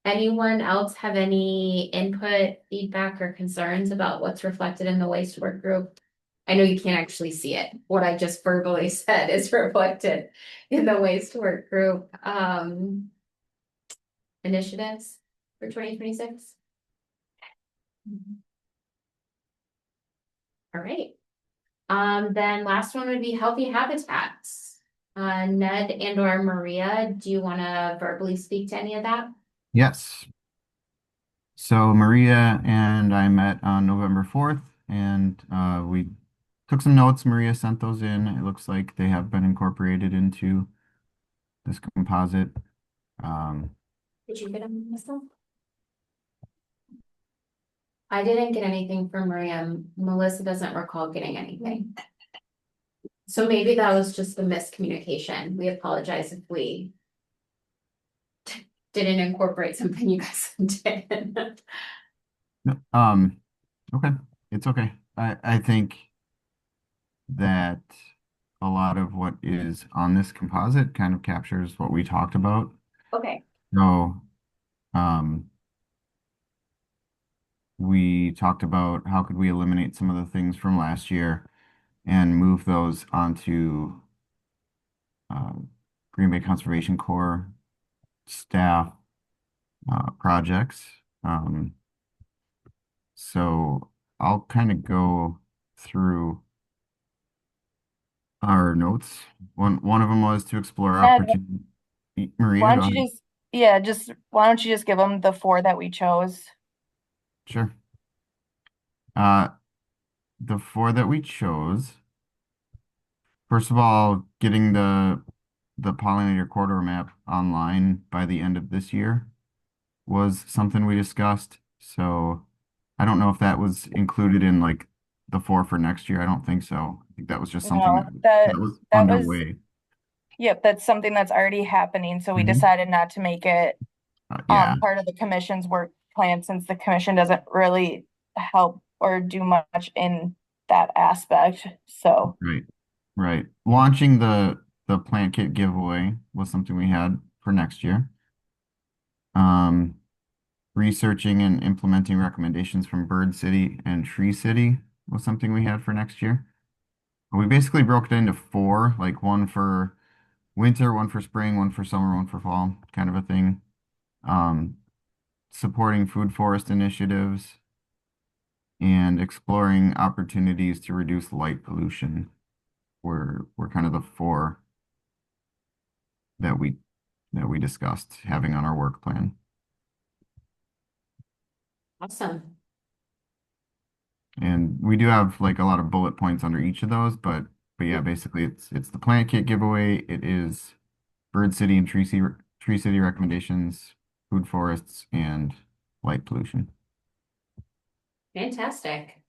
Anyone else have any input, feedback, or concerns about what's reflected in the waste work group? I know you can't actually see it. What I just verbally said is reflected in the waste work group, initiatives for 2026. All right. Then last one would be healthy habitats. Ned and or Maria, do you want to verbally speak to any of that? Yes. So Maria and I met on November 4th, and we took some notes. Maria sent those in. It looks like they have been incorporated into this composite. Did you get them, myself? I didn't get anything from Maria. Melissa doesn't recall getting anything. So maybe that was just the miscommunication. We apologize if we didn't incorporate something you guys did. No, okay, it's okay. I think that a lot of what is on this composite kind of captures what we talked about. Okay, So, we talked about how could we eliminate some of the things from last year and move those onto Green Bay Conservation Corps staff projects. So I'll kind of go through our notes. One of them was to explore Ned, opportunity. Maria, Why go don't you ahead. just, yeah, just, why don't you just give them the 4 that we chose? Sure. The 4 that we chose. First of all, getting the pollinator corridor map online by the end of this year was something we discussed. So I don't know if that was included in like the 4 for next year. I don't think so. I think that was just something No, that was that was, underway. yep, that's something that's already happening, so we Mhm. decided not to make it Yeah, part of the commission's work plan, since the commission doesn't really help or do much in that aspect, so. right, right. Launching the plant kit giveaway was something we had for next year. Researching and implementing recommendations from Bird City and Tree City was something we had for next year. We basically broke it into 4, like one for winter, one for spring, one for summer, one for fall, kind of a thing. Supporting food forest initiatives and exploring opportunities to reduce light pollution were kind of the 4 that we discussed having on our work plan. awesome. And we do have like a lot of bullet points under each of those, but yeah, basically it's the plant kit giveaway. It is Bird City and Tree City recommendations, food forests, and light pollution. Fantastic.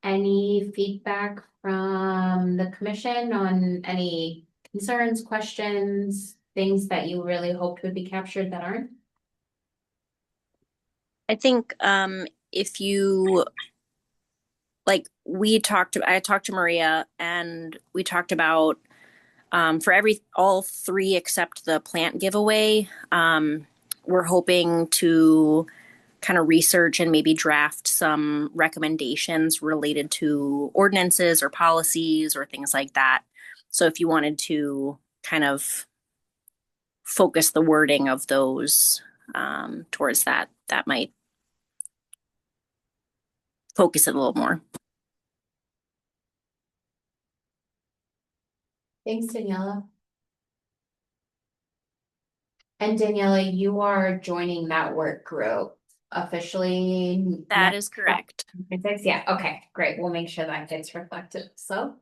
Any feedback from the commission on any concerns, questions, things that you really hoped would be captured that aren't? I think if you I talked to Maria and we talked about for all 3 except the plant giveaway, we're hoping to kind of research and maybe draft some recommendations related to ordinances or policies or things like that. So if you wanted to kind of focus the wording of those towards that might focus it a little more. Thanks, Daniela. And Daniela, you are joining that work group officially? That is correct. Yeah, okay, great. We'll make sure that gets reflected. So.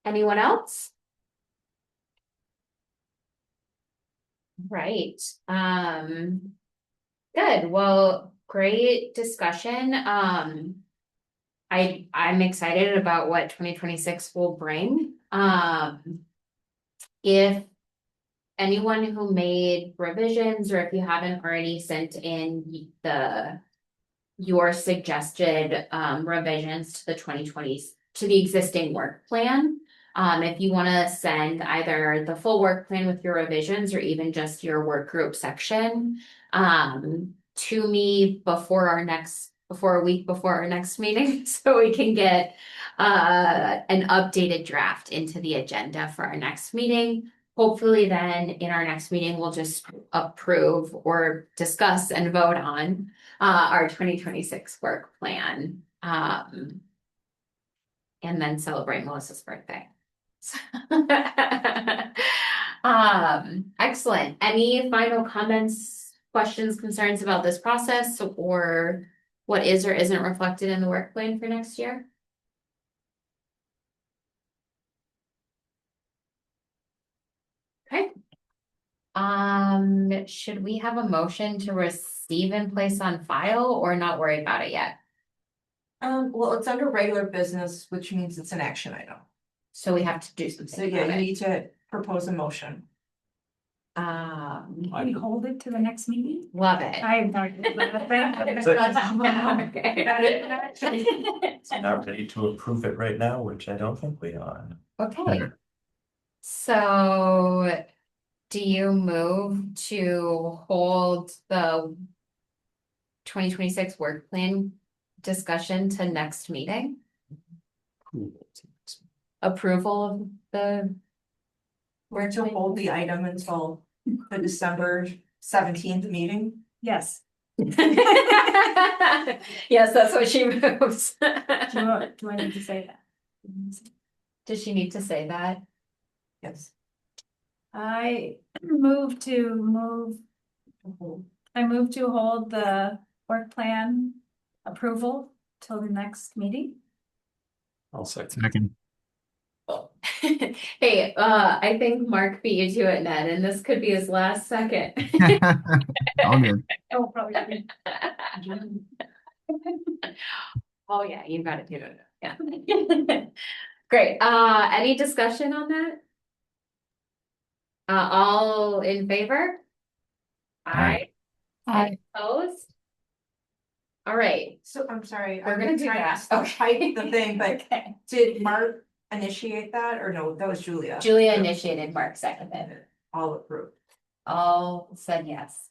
Anyone else? Right, good. Well, great discussion. I'm excited about what 2026 will bring. If anyone who made revisions, or if you haven't already sent in your suggested revisions to the 2020s to the existing work plan. If you want to send either the full work plan with your revisions or even just your work group section to me before a week before our next meeting, so we can get an updated draft into the agenda for our next meeting. Hopefully then in our next meeting, we'll just approve or discuss and vote on our 2026 work plan. And then celebrate Melissa's birthday. Excellent. Any final comments, questions, concerns about this process or what is or isn't reflected in the work plan for next year? Okay. Should we have a motion to receive and place on file or not worry about it yet? Well, it's under regular business, which means it's an action item. So we have to do So something yeah, about you it. need to propose a motion. Can we hold it to the next meeting? Love it. I have no idea. Not ready to approve it right now, which I don't think we are. Okay. So do you move to hold the 2026 work plan discussion to next meeting? Approval of the We're to hold the item until the December 17th meeting. Yes. Yes, that's what she moves. Do I need to say that? Does she need to say that? Yes. I move to hold the work plan approval till the next meeting. I'll second. Second. Hey, I think Mark beat you to it, Ned, and this could be his last second. All good. Oh, probably. Oh, yeah, you got it, do it, yeah. Great, any discussion on that? All in favor? Aye. Aye. Opposed? All right, So I'm sorry, We're I'm gonna gonna do try that. to Okay. type the thing, but okay. did Mark initiate that or no? That was Julia. Julia initiated, Mark seconded. All approved. All said yes.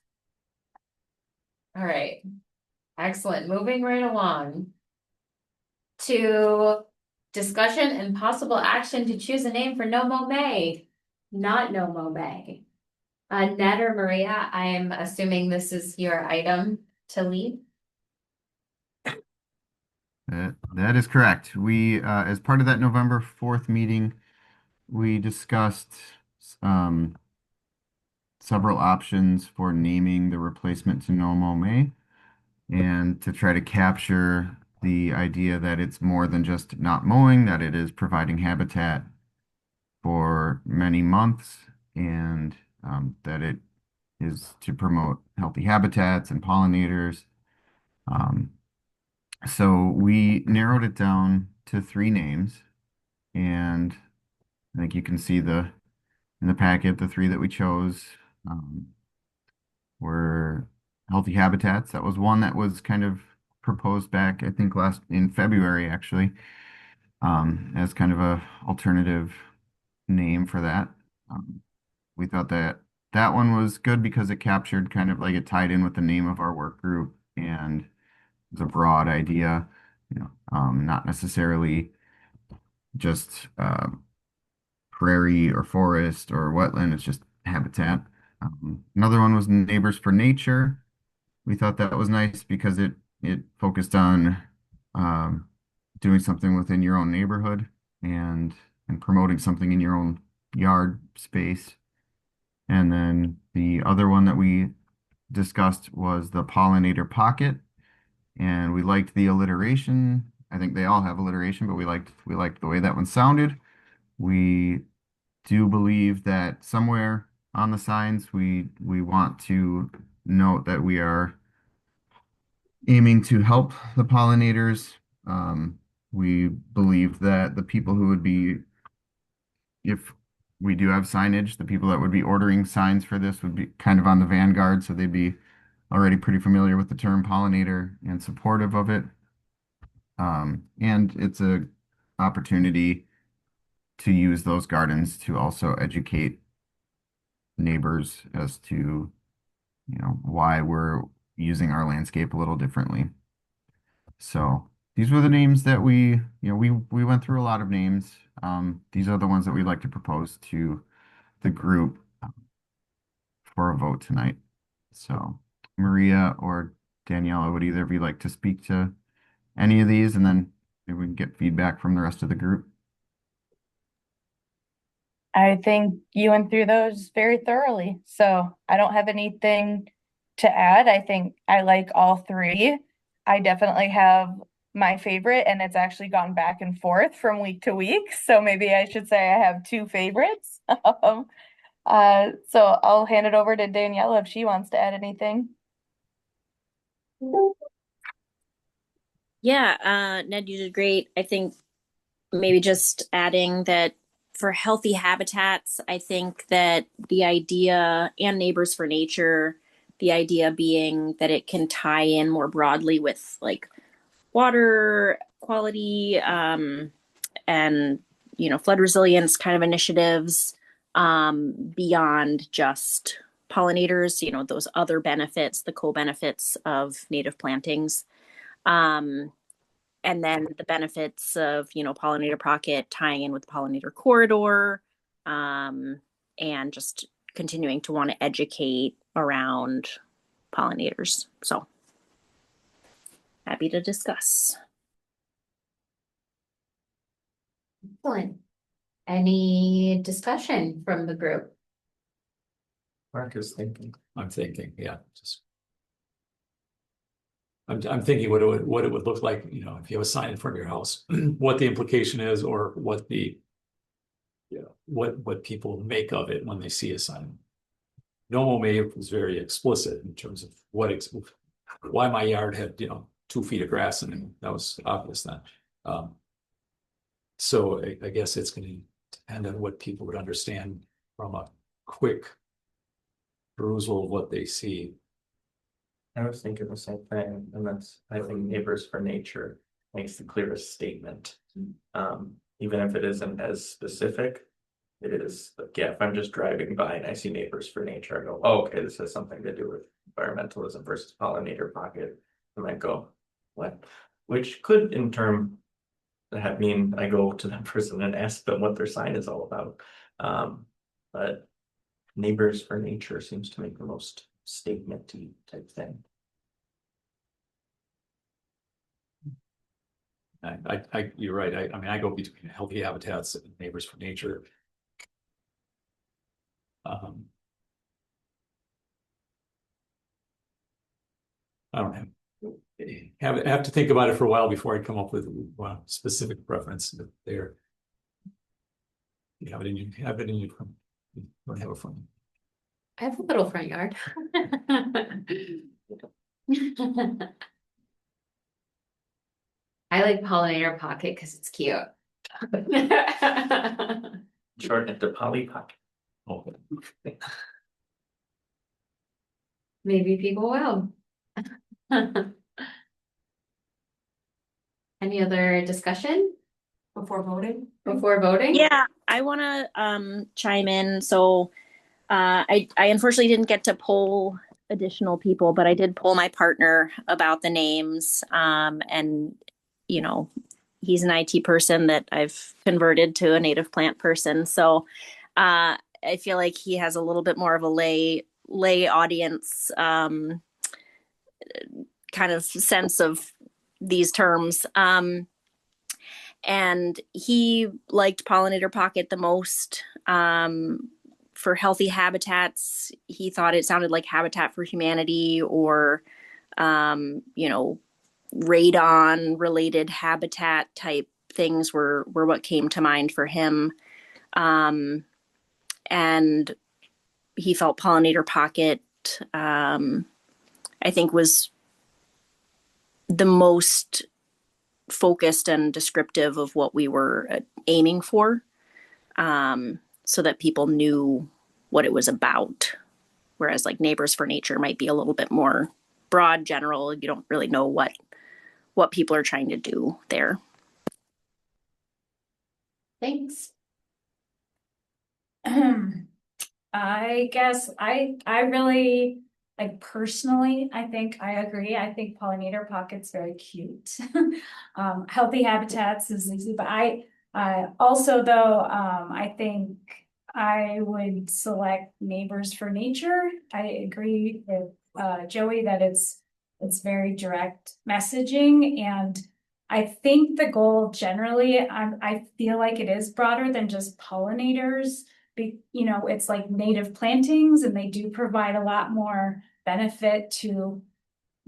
All right, excellent, moving right along. To discussion and possible action to choose a name for No Mo May, not No Mo May. Ned or Maria, I am assuming this is your item to lead. That is correct. We, as part of that November 4th meeting, we discussed several options for naming the replacement to Nomo May, and to try to capture the idea that it's more than just not mowing, that it is providing habitat for many months, and that it is to promote healthy habitats and pollinators. So we narrowed it down to 3 names, and I think you can see in the packet, the 3 that we chose were healthy habitats. That was one that was kind of proposed back, I think in February actually, as kind of a alternative name for that. We thought that that one was good because it captured kind of like it tied in with the name of our work group, and it's a broad idea, not necessarily just prairie or forest or wetland, it's just habitat. Another one was Neighbors for Nature. We thought that was nice because it focused on doing something within your own neighborhood and promoting something in your own yard space. And then the other one that we discussed was the pollinator pocket. And we liked the alliteration. I think they all have alliteration, but we liked the way that one sounded. We do believe that somewhere on the signs we want to note that we are aiming to help the pollinators. We believe that the people who would be, if we do have signage, the people that would be ordering signs for this would be kind of on the vanguard, so they'd be already pretty familiar with the term pollinator and supportive of it. And it's a opportunity to use those gardens to also educate neighbors as to, why we're using our landscape a little differently. So these were the names that we went through a lot of names. These are the ones that we'd like to propose to the group for a vote tonight. So Maria or Daniela, would either of you like to speak to any of these, and then maybe we can get feedback from the rest of the group? I think you went through those very thoroughly, so I don't have anything to add. I think I like all three. I definitely have my favorite, and it's actually gone back and forth from week to week, so maybe I should say I have two favorites. So I'll hand it over to Daniela if she wants to add anything. Yeah, Ned, you did great. I think maybe just adding that for healthy habitats, I think that the idea, and Neighbors for Nature, the idea being that it can tie in more broadly with like water quality, and flood resilience kind of initiatives, beyond just pollinators, those other benefits, the co-benefits of native plantings. And then the benefits of, pollinator pocket tying in with pollinator corridor, and just continuing to want to educate around pollinators. So happy to discuss. Excellent. Any discussion from the group? Mark is thinking. I'm thinking, yeah, just. I'm thinking what it would look like, if you have a sign in front of your house, what the implication is, or what what people make of it when they see a sign. Nomo May was very explicit in terms of why my yard had 2 feet of grass in it. That was obvious then. So I guess it's going to depend on what people would understand from a quick perusal of what they see. I was thinking the same thing, and I think Neighbors for Nature makes the clearest statement. Even if it isn't as specific, it is like, yeah, if I'm just driving by and I see Neighbors for Nature, I go, oh, okay, this has something to do with environmentalism versus pollinator pocket. I might go, what? Which could in turn mean I go to that person and ask them what their sign is all about. But Neighbors for Nature seems to make the most statement-y type thing. You're right. I mean, I go between healthy habitats and Neighbors for Nature. I don't have to think about it for a while before I come up with a specific preference there. You have it in your, you don't have a front. I have a little front yard. I like pollinator pocket because it's cute. Shorten it to Polly Pocket. Oh. Maybe people will. Any other discussion Before voting? before voting? Yeah, I want to chime in. So I unfortunately didn't get to poll additional people, but I did poll my partner about the names. And he's an IT person that I've converted to a native plant person. So I feel like he has a little bit more of a lay audience kind of sense of these terms. And he liked pollinator pocket the most, for healthy habitats, he thought it sounded like Habitat for Humanity or, you know, radon related habitat type things were what came to mind for him. And he felt Pollinator Pocket, I think, was the most focused and descriptive of what we were aiming for, so that people knew what it was about. Whereas like Neighbors for Nature might be a little bit more broad, general. You don't really know what people are trying to do there. Thanks. I guess I really, like, personally, I think I agree. I think Pollinator Pocket's very cute. Healthy Habitats is easy, but I also though, I think I would select Neighbors for Nature. I agree with Joey that it's very direct messaging, and I think the goal generally, I feel like it is broader than just pollinators. You know, it's like native plantings, and they do provide a lot more benefit to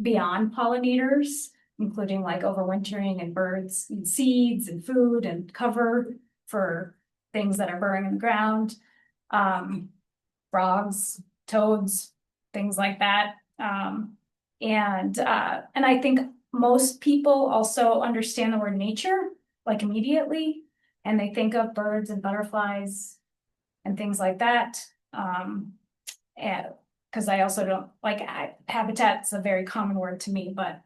beyond pollinators, including like overwintering and birds and seeds and food and cover for things that are burrowing in the ground. Frogs, toads, things like that. And I think most people also understand the word nature like immediately, and they think of birds and butterflies and things like that. And because I also don't like habitat's a very common word to me, but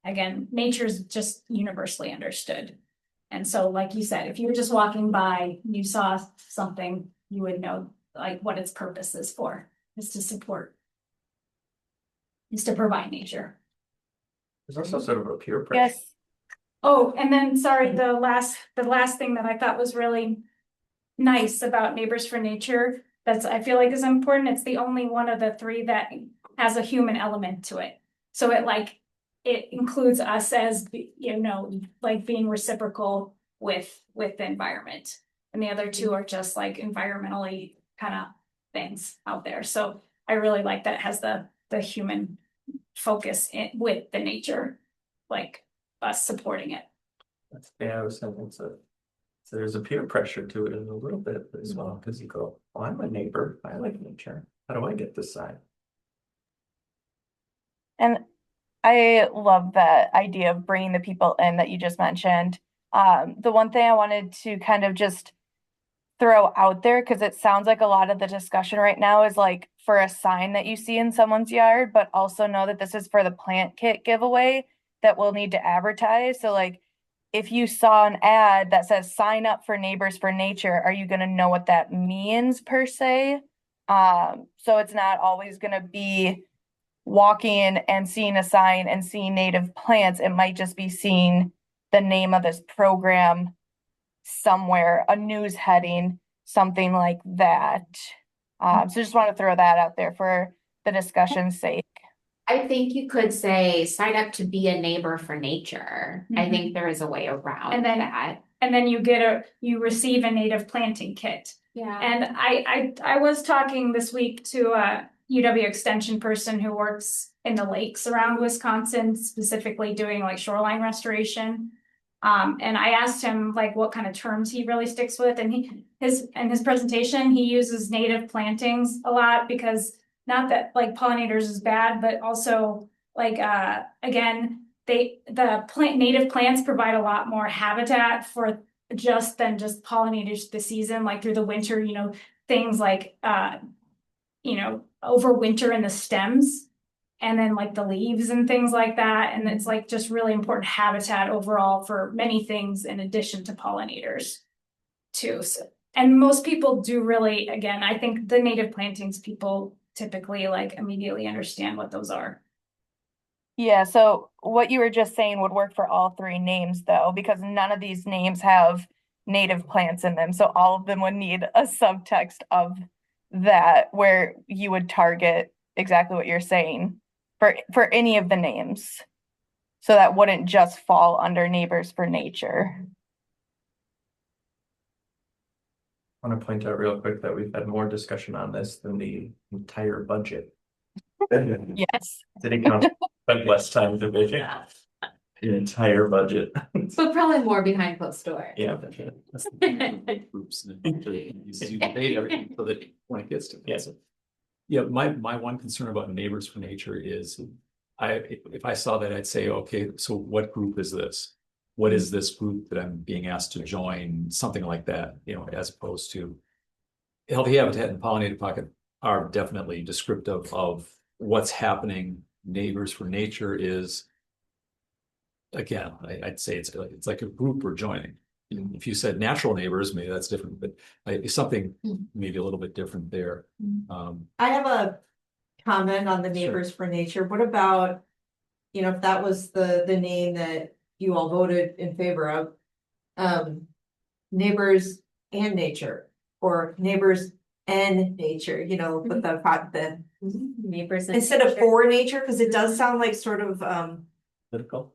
again, nature's just universally understood. And so, like you said, if you were just walking by, you saw something, you would know like what its purpose is for, is to support, is to provide nature. There's also sort of a peer pressure. Yes. Oh, and then sorry, the last thing that I thought was really nice about Neighbors for Nature, that's I feel like is important. It's the only one of the three that has a human element to it. So it includes us as, you know, like being reciprocal with the environment. And the other two are just like environmentally kind of things out there. So I really like that it has the human focus with the nature, like us supporting it. Yeah, I was thinking so. So there's a peer pressure to it in a little bit as well, because you go, well, I'm a neighbor, I like nature. How do I get this side? And I love that idea of bringing the people in that you just mentioned. The one thing I wanted to kind of just throw out there, because it sounds like a lot of the discussion right now is like for a sign that you see in someone's yard, but also know that this is for the plant kit giveaway that we'll need to advertise. So like, if you saw an ad that says sign up for Neighbors for Nature, are you going to know what that means per se? So it's not always going to be walking and seeing a sign and seeing native plants. It might just be seeing the name of this program somewhere, a news heading, something like that. So just want to throw that out there for the discussion's sake. I think you could say sign up to be a neighbor for nature. I think there is a way around And then that. And then you receive a native planting kit. Yeah. And I was talking this week to a UW Extension person who works in the lakes around Wisconsin, specifically doing like shoreline restoration. And I asked him like what kind of terms he really sticks with, and his presentation, he uses native plantings a lot, because not that like pollinators is bad, but also like again, native plants provide a lot more habitat for than just pollinators this season, like through the winter, you know, things like overwinter in the stems, and then like the leaves and things like that. And it's like just really important habitat overall for many things in addition to pollinators too. So, and most people do really, again, I think the native plantings people typically like immediately understand what those are. Yeah, so what you were just saying would work for all three names though, because none of these names have native plants in them. So all of them would need a subtext of that where you would target exactly what you're saying for any of the names. So that wouldn't just fall under Neighbors for Nature. want to point out real quick that we've had more discussion on this than the entire budget. Yes. City council spent less time debating the entire budget. But probably more behind closed doors. Yeah. Groups and you debate everything so that when it gets to. Yes. Yeah, my one concern about Neighbors for Nature is if I saw that, I'd say, okay, so what group is this? What is this group that I'm being asked to join? Something like that, you know, as opposed to Healthy Habitat and Pollinated Pocket are definitely descriptive of what's happening. Neighbors for Nature is, again, I'd say it's like a group we're joining. If you said natural neighbors, maybe that's different, but it's something maybe a little bit different there. I have a comment on the Neighbors for Nature. What about, you know, if that was the name that you all voted in favor of, Neighbors and Nature, or Neighbors and Nature, you know, but the Neighbors. and instead of nature. for nature, because it does sound like sort of Political.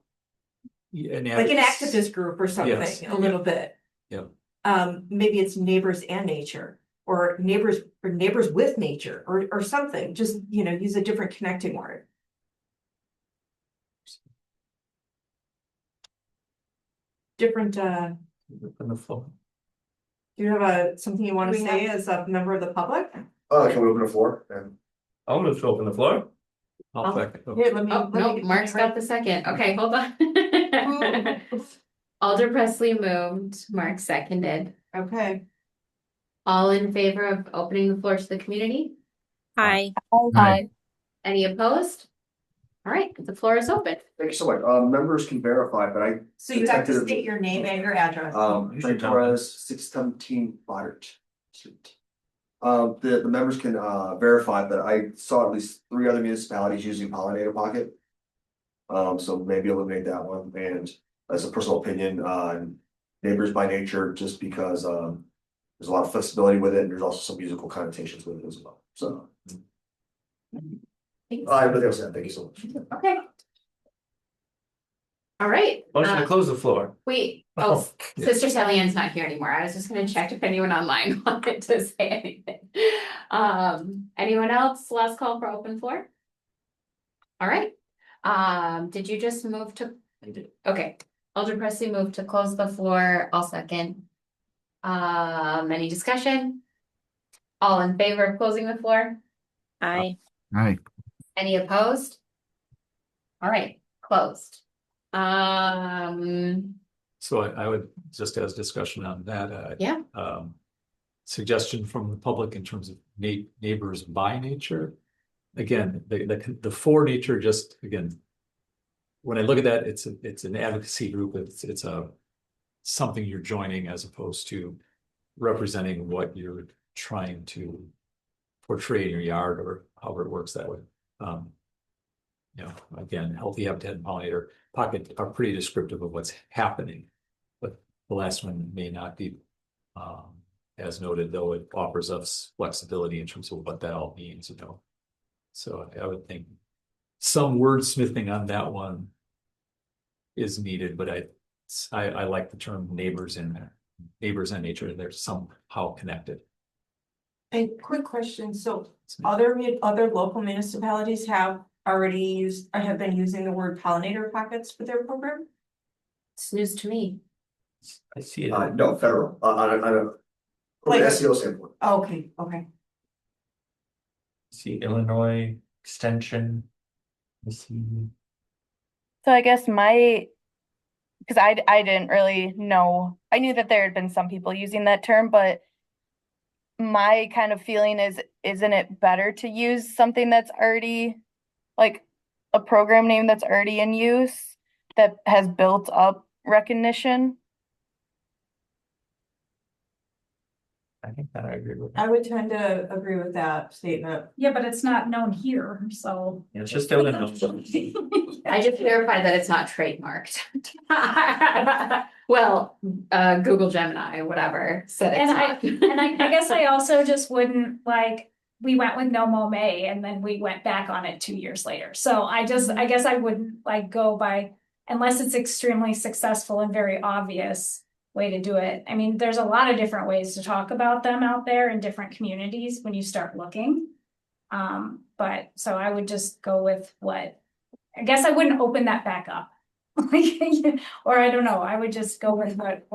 Yeah, like an activist group or Yes. something, a little bit. Yeah. Maybe it's Neighbors and Nature, or neighbors with nature, or something, just, you know, use a different connecting word. Different, On the floor. do you have something you want to say as a member of the public? Can we open the floor? And I'll move to open the floor. I'll second. Here, let me. Oh, no, Mark's got the second. Okay, hold on. Alder Presley moved, Mark seconded. Okay, All in favor of opening the floor to the community? Hi. Aye. Any opposed? All right, the floor is open. thank you so much. Members can verify, but so you have to state your name and your address. Frank Torres, 617 Goddard Street. The members can verify that I saw at least 3 other municipalities using Pollinator Pocket. So maybe eliminate that one, and as a personal opinion, Neighbors by Nature, just because there's a lot of flexibility with it, and there's also some musical connotations with it as well. So I really understand. Thank you so much. Okay. All right. Motion to close the floor. Wait, Oh, Sister Sally Ann's not here anymore. I was just gonna check if anyone online wanted to say anything. Anyone else? Last call for open floor? All right. Did you just move to? I did. Okay, Alder Presley moved to close the floor. I'll second. Any discussion? All in favor of closing the floor? Hi. Hi. Any opposed? All right, closed. So I would, just as discussion on that. Yeah. Suggestion from the public in terms of neighbors by nature. Again, the for nature, just again. When I look at that, it's an advocacy group, it's something you're joining as opposed to representing what you're trying to portray in your yard or however it works that way. You know, again, Healthy Habitat and Pollinator Pocket are pretty descriptive of what's happening. But the last one may not be as noted, though it offers us flexibility in terms of what that all means, you know. So I would think some wordsmithing on that one is needed, but I like the term neighbors in there. Neighbors and nature, they're somehow connected. A quick question, so other local municipalities have already used, or have been using the word pollinator pockets for their program? It's news to me. I see it. No, federal, on a Like- SEO standpoint. Okay. See Illinois extension. I see. So I guess because I didn't really know, I knew that there had been some people using that term, but my kind of feeling is, isn't it better to use something that's already, like a program name that's already in use, that has built up recognition? I think that I agree with. I would tend to agree with that statement. Yeah, but it's not known here, so. It's just Illinois. I just verified that it's not trademarked. Well, Google Gemini, whatever, said it's And not. And I guess I also just wouldn't like, we went with No Mo May and then we went back on it 2 years later. So I guess I wouldn't like go by, unless it's extremely successful and very obvious. way to do it. I mean, there's a lot of different ways to talk about them out there in different communities when you start looking. But so I would just go with what, I guess I wouldn't open that back up. Or I don't know, I would just go with what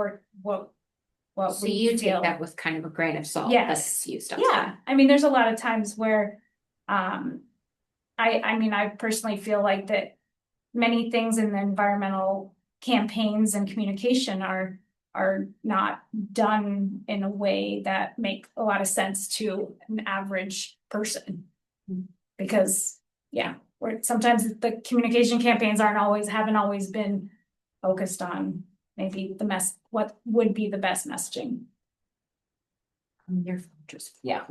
So we you take feel. that with kind of a grain of salt. Yes. That's you stuff. Yeah, I mean, there's a lot of times where, I mean, I personally feel like that many things in the environmental campaigns and communication are not done in a way that make a lot of sense to an average person. Because, yeah, where sometimes the communication campaigns haven't always been focused on maybe what would be the best messaging. Your phone just. Yeah.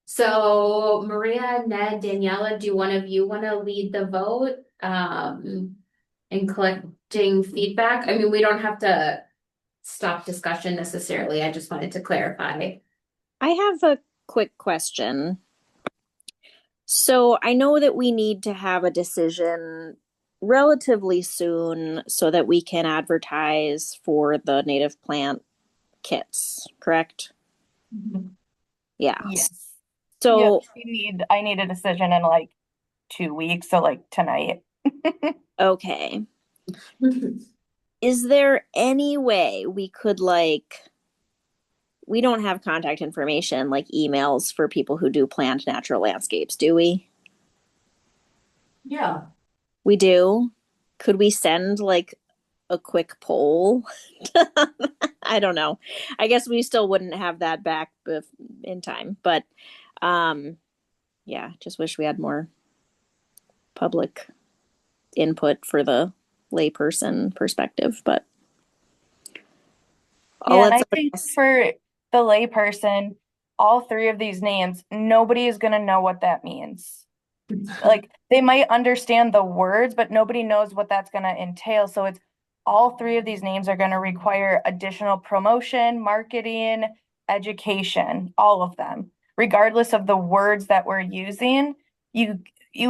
So Maria, Ned, Daniela, do one of you want to lead the vote? In collecting feedback? I mean, we don't have to stop discussion necessarily. I just wanted to clarify. I have a quick question. So I know that we need to have a decision relatively soon so that we can advertise for the native plant kits, correct? Yeah. Yes. So I need a decision in like 2 weeks, so like tonight. okay. Is there any way we could we don't have contact information like emails for people who do planned natural landscapes, do we? Yeah. We do. Could we send like a quick poll? I don't know. I guess we still wouldn't have that back in time, but yeah, just wish we had more public input for the layperson perspective, but Yeah, and I think for the layperson, all three of these names, nobody is gonna know what that means. Like they might understand the words, but nobody knows what that's gonna entail. So it's all three of these names are gonna require additional promotion, marketing, education, all of them. Regardless of the words that we're using, you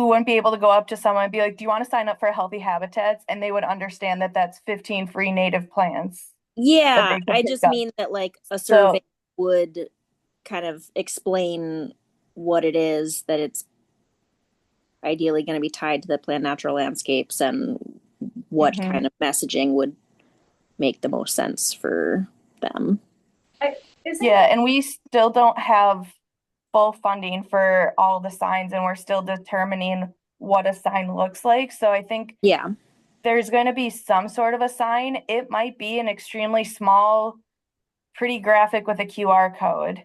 wouldn't be able to go up to someone and be like, do you want to sign up for Healthy Habitats? And they would understand that that's 15 free native plants. Yeah, I just mean that like a survey would kind of explain what it is that it's ideally going to be tied to the planned natural landscapes and what kind of messaging would make the most sense for them. Yeah, and we still don't have full funding for all the signs, and we're still determining what a sign looks like. So I think there's going to be some sort of a sign. It might be an extremely small, pretty graphic with a QR code.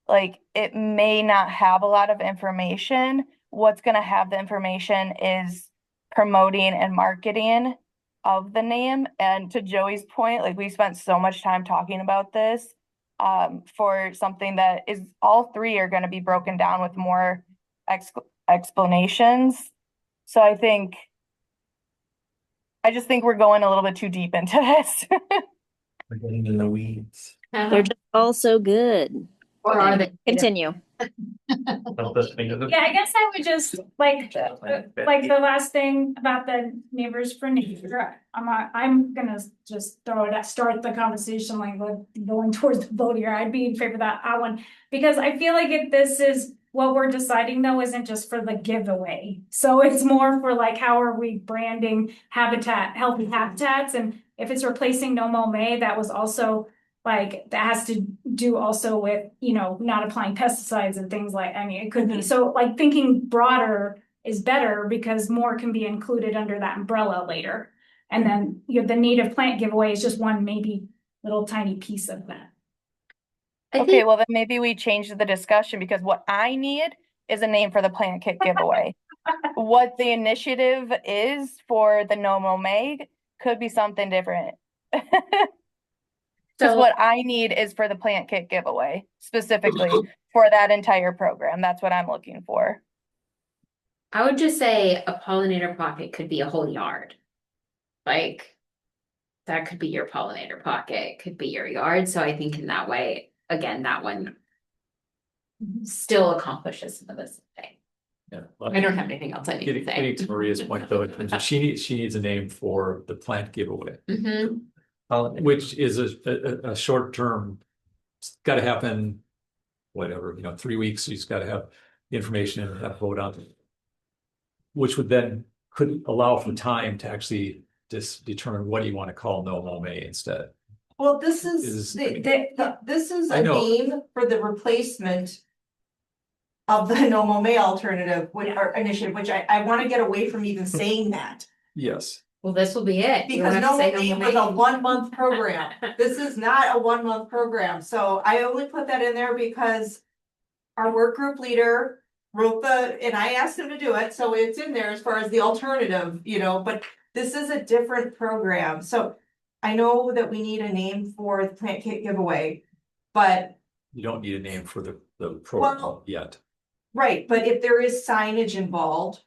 Like it may not have a lot of information. What's going to have the information is promoting and marketing of the name. And to Joey's point, like we spent so much time talking about this for something that is all three are going to be broken down with more explanations. So I just think we're going a little bit too deep into this. We're getting in the weeds. They're just all so good. Or are they? Continue. Yeah, I guess I would just like the last thing about the neighbors for nature. I'm gonna just start the conversation like going towards the vote here. I'd be in favor of that one because I feel like if this is what we're deciding though isn't just for the giveaway. So it's more for like how are we branding healthy habitats, and if it's replacing No Mow May, that was also like that has to do also with, not applying pesticides and things like, I mean, it could be. So like thinking broader is better because more can be included under that umbrella later. And then the native plant giveaway is just one maybe little tiny piece of that. Okay, well then maybe we change the discussion because what I need is a name for the plant kit giveaway. What the initiative is for the No Mow May could be something different. Because what I need is for the plant kit giveaway, specifically for that entire program. That's what I'm looking for. I would just say a pollinator pocket could be a whole yard. Like, that could be your pollinator pocket, could be your yard. So I think in that way, again, that one still accomplishes some of this thing. Yeah. I don't have anything else I need to Getting say. to Maria's point though, in terms of she needs a name for the plant giveaway, Mhm. which is a short term. It's gotta happen, whatever, 3 weeks, she's gotta have the information and have a vote on it. Which would then could allow for time to actually just determine what do you want to call No Mow May instead. Well, this Is- this is I a know. name for the replacement of the No Mow May alternative, or initiative, which I wanna get away from even saying that. Yes, Well, this will be it. You Because wanna No say Mow May Mow was a May? 1 month program. This is not a 1 month program, so I only put that in there because our work group leader wrote and I asked him to do it, so it's in there as far as the alternative, but this is a different program, so I know that we need a name for the plant kit giveaway, but you don't need a name for the protocol yet. right, but if there is signage involved,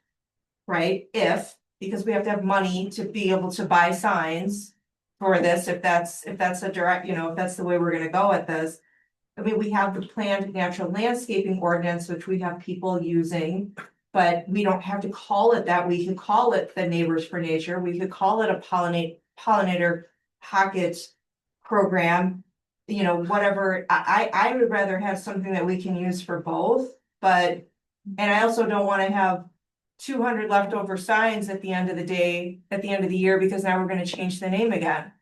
right, because we have to have money to be able to buy signs for this, if that's a direct, if that's the way we're gonna go at this. I mean, we have the planned natural landscaping ordinance, which we have people using, but we don't have to call it that. We could call it the Neighbors for Nature. We could call it a pollinator pocket program. Whatever. I would rather have something that we can use for both, and I also don't want to have 200 leftover signs at the end of the day, at the end of the year, because now we're going to change the name again.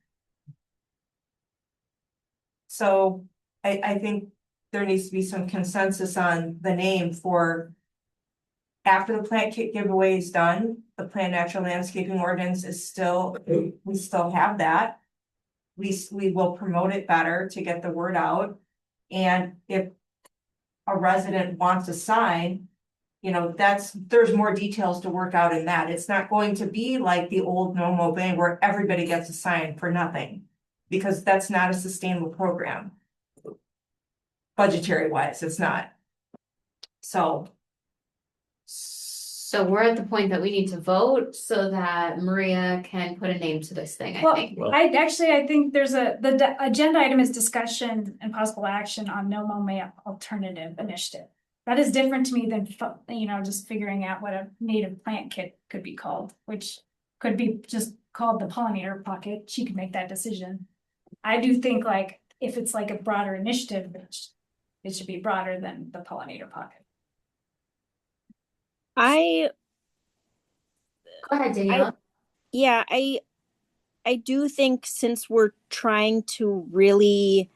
So I think there needs to be some consensus on the name for after the plant kit giveaway is done, the planned natural landscaping ordinance is we still have that. We will promote it better to get the word out. And if a resident wants a sign, there's more details to work out in that. It's not going to be like the old No Mow May where everybody gets a sign for nothing, because that's not a sustainable program. Budgetary wise, it's not. So So we're at the point that we need to vote so that Maria can put a name to this thing, I Well, think. I think there's the agenda item is discussion and possible action on No Mow May alternative initiative. That is different to me than, just figuring out what a native plant kit could be called, which could be just called the pollinator pocket. She could make that decision. I do think if it's like a broader initiative, it should be broader than the pollinator pocket. Go ahead, Daniela. Yeah, I do think since we're trying to really,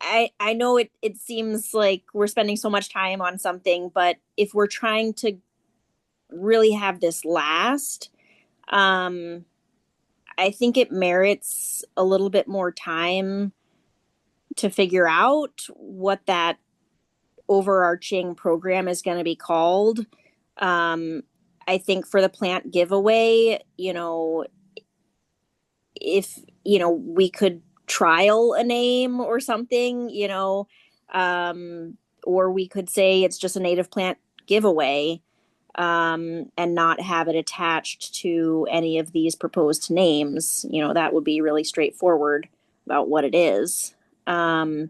I know it seems like we're spending so much time on something, but if we're trying to really have this last, I think it merits a little bit more time to figure out what that overarching program is going to be called. I think for the plant giveaway, if, we could trial a name or something, or we could say it's just a native plant giveaway, and not have it attached to any of these proposed names. That would be really straightforward about what it is. But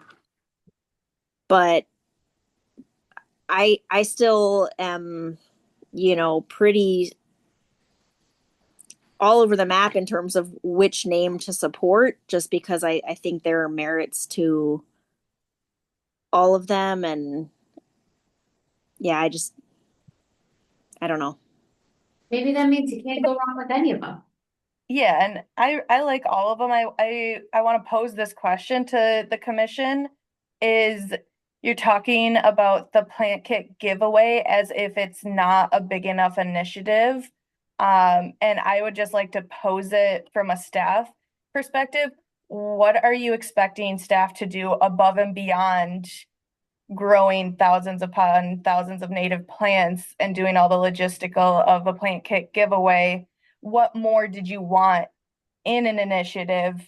I still am, pretty all over the map in terms of which name to support, just because I think there are merits to all of them. And yeah, I don't know. Maybe that means you can't go wrong with any of them. Yeah, and I like all of them. I want to pose this question to the commission. Is you're talking about the plant kit giveaway as if it's not a big enough initiative. And I would just like to pose it from a staff perspective. What are you expecting staff to do above and beyond growing thousands upon thousands of native plants and doing all the logistical of a plant kit giveaway? What more did you want in an initiative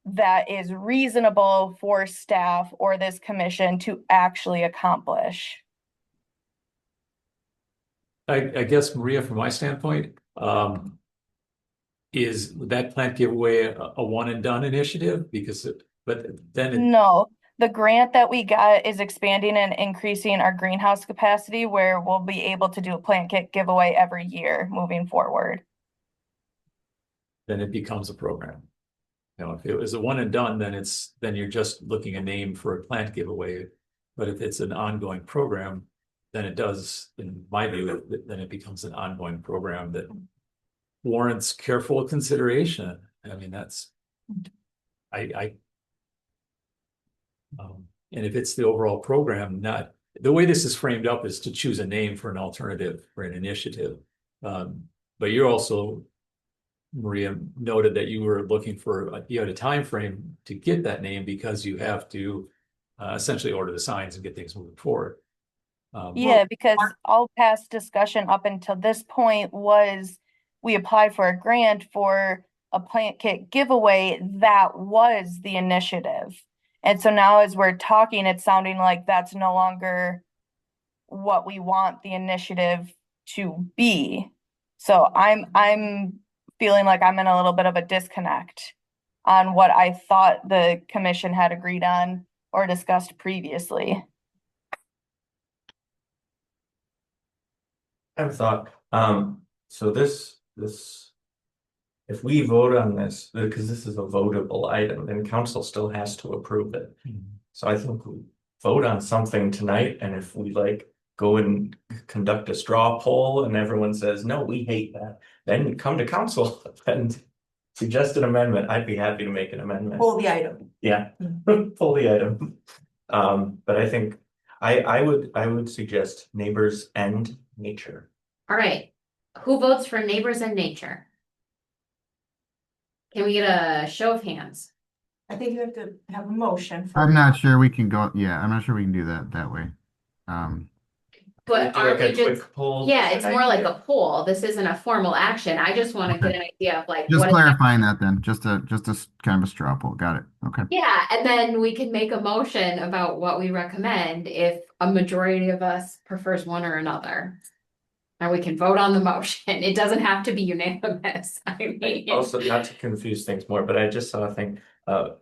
that is reasonable for staff or this commission to actually accomplish? I guess, Maria, from my standpoint, is that plant giveaway a one and done initiative? But then No, The grant that we got is expanding and increasing our greenhouse capacity where we'll be able to do a plant kit giveaway every year moving forward. Then it becomes a program. You know, if it was a one and done, then you're just looking a name for a plant giveaway. But if it's an ongoing program, then it does, in my view, then it becomes an ongoing program that warrants careful consideration. I mean, and if it's the overall program, not, the way this is framed up is to choose a name for an alternative, for an initiative. But you're also, Maria, noted that you were looking for, you had a time frame to get that name because you have to essentially order the signs and get things moving forward. Yeah, because all past discussion up until this point was we applied for a grant for a plant kit giveaway. That was the initiative. And so now as we're talking, it's sounding like that's no longer what we want the initiative to be. So I'm feeling like I'm in a little bit of a disconnect on what I thought the commission had agreed on or discussed previously. I have a thought, so this, if we vote on this, because this is a votable item, then council still has to approve it. So I think we vote on something tonight, and if we like go and conduct a straw poll and everyone says, no, we hate that, then come to council and suggest an amendment. I'd be happy to make an amendment. Pull the item. Yeah, pull the item. But I think I would suggest neighbors and nature. All right, who votes for neighbors and nature? Can we get a show of hands? I think you have to have a motion. I'm not sure we can go, yeah, I'm not sure we can do that way. But Do aren't like we a just, quick poll. yeah, it's more like a poll. This isn't a formal action. I just want to get an idea of like. Just what clarifying that then, just a kind of a straw poll. Got it. Okay. Yeah, and then we can make a motion about what we recommend if a majority of us prefers one or another. And we can vote on the motion. It doesn't have to be unanimous. I mean. Also, not to confuse things more, but I just saw a thing,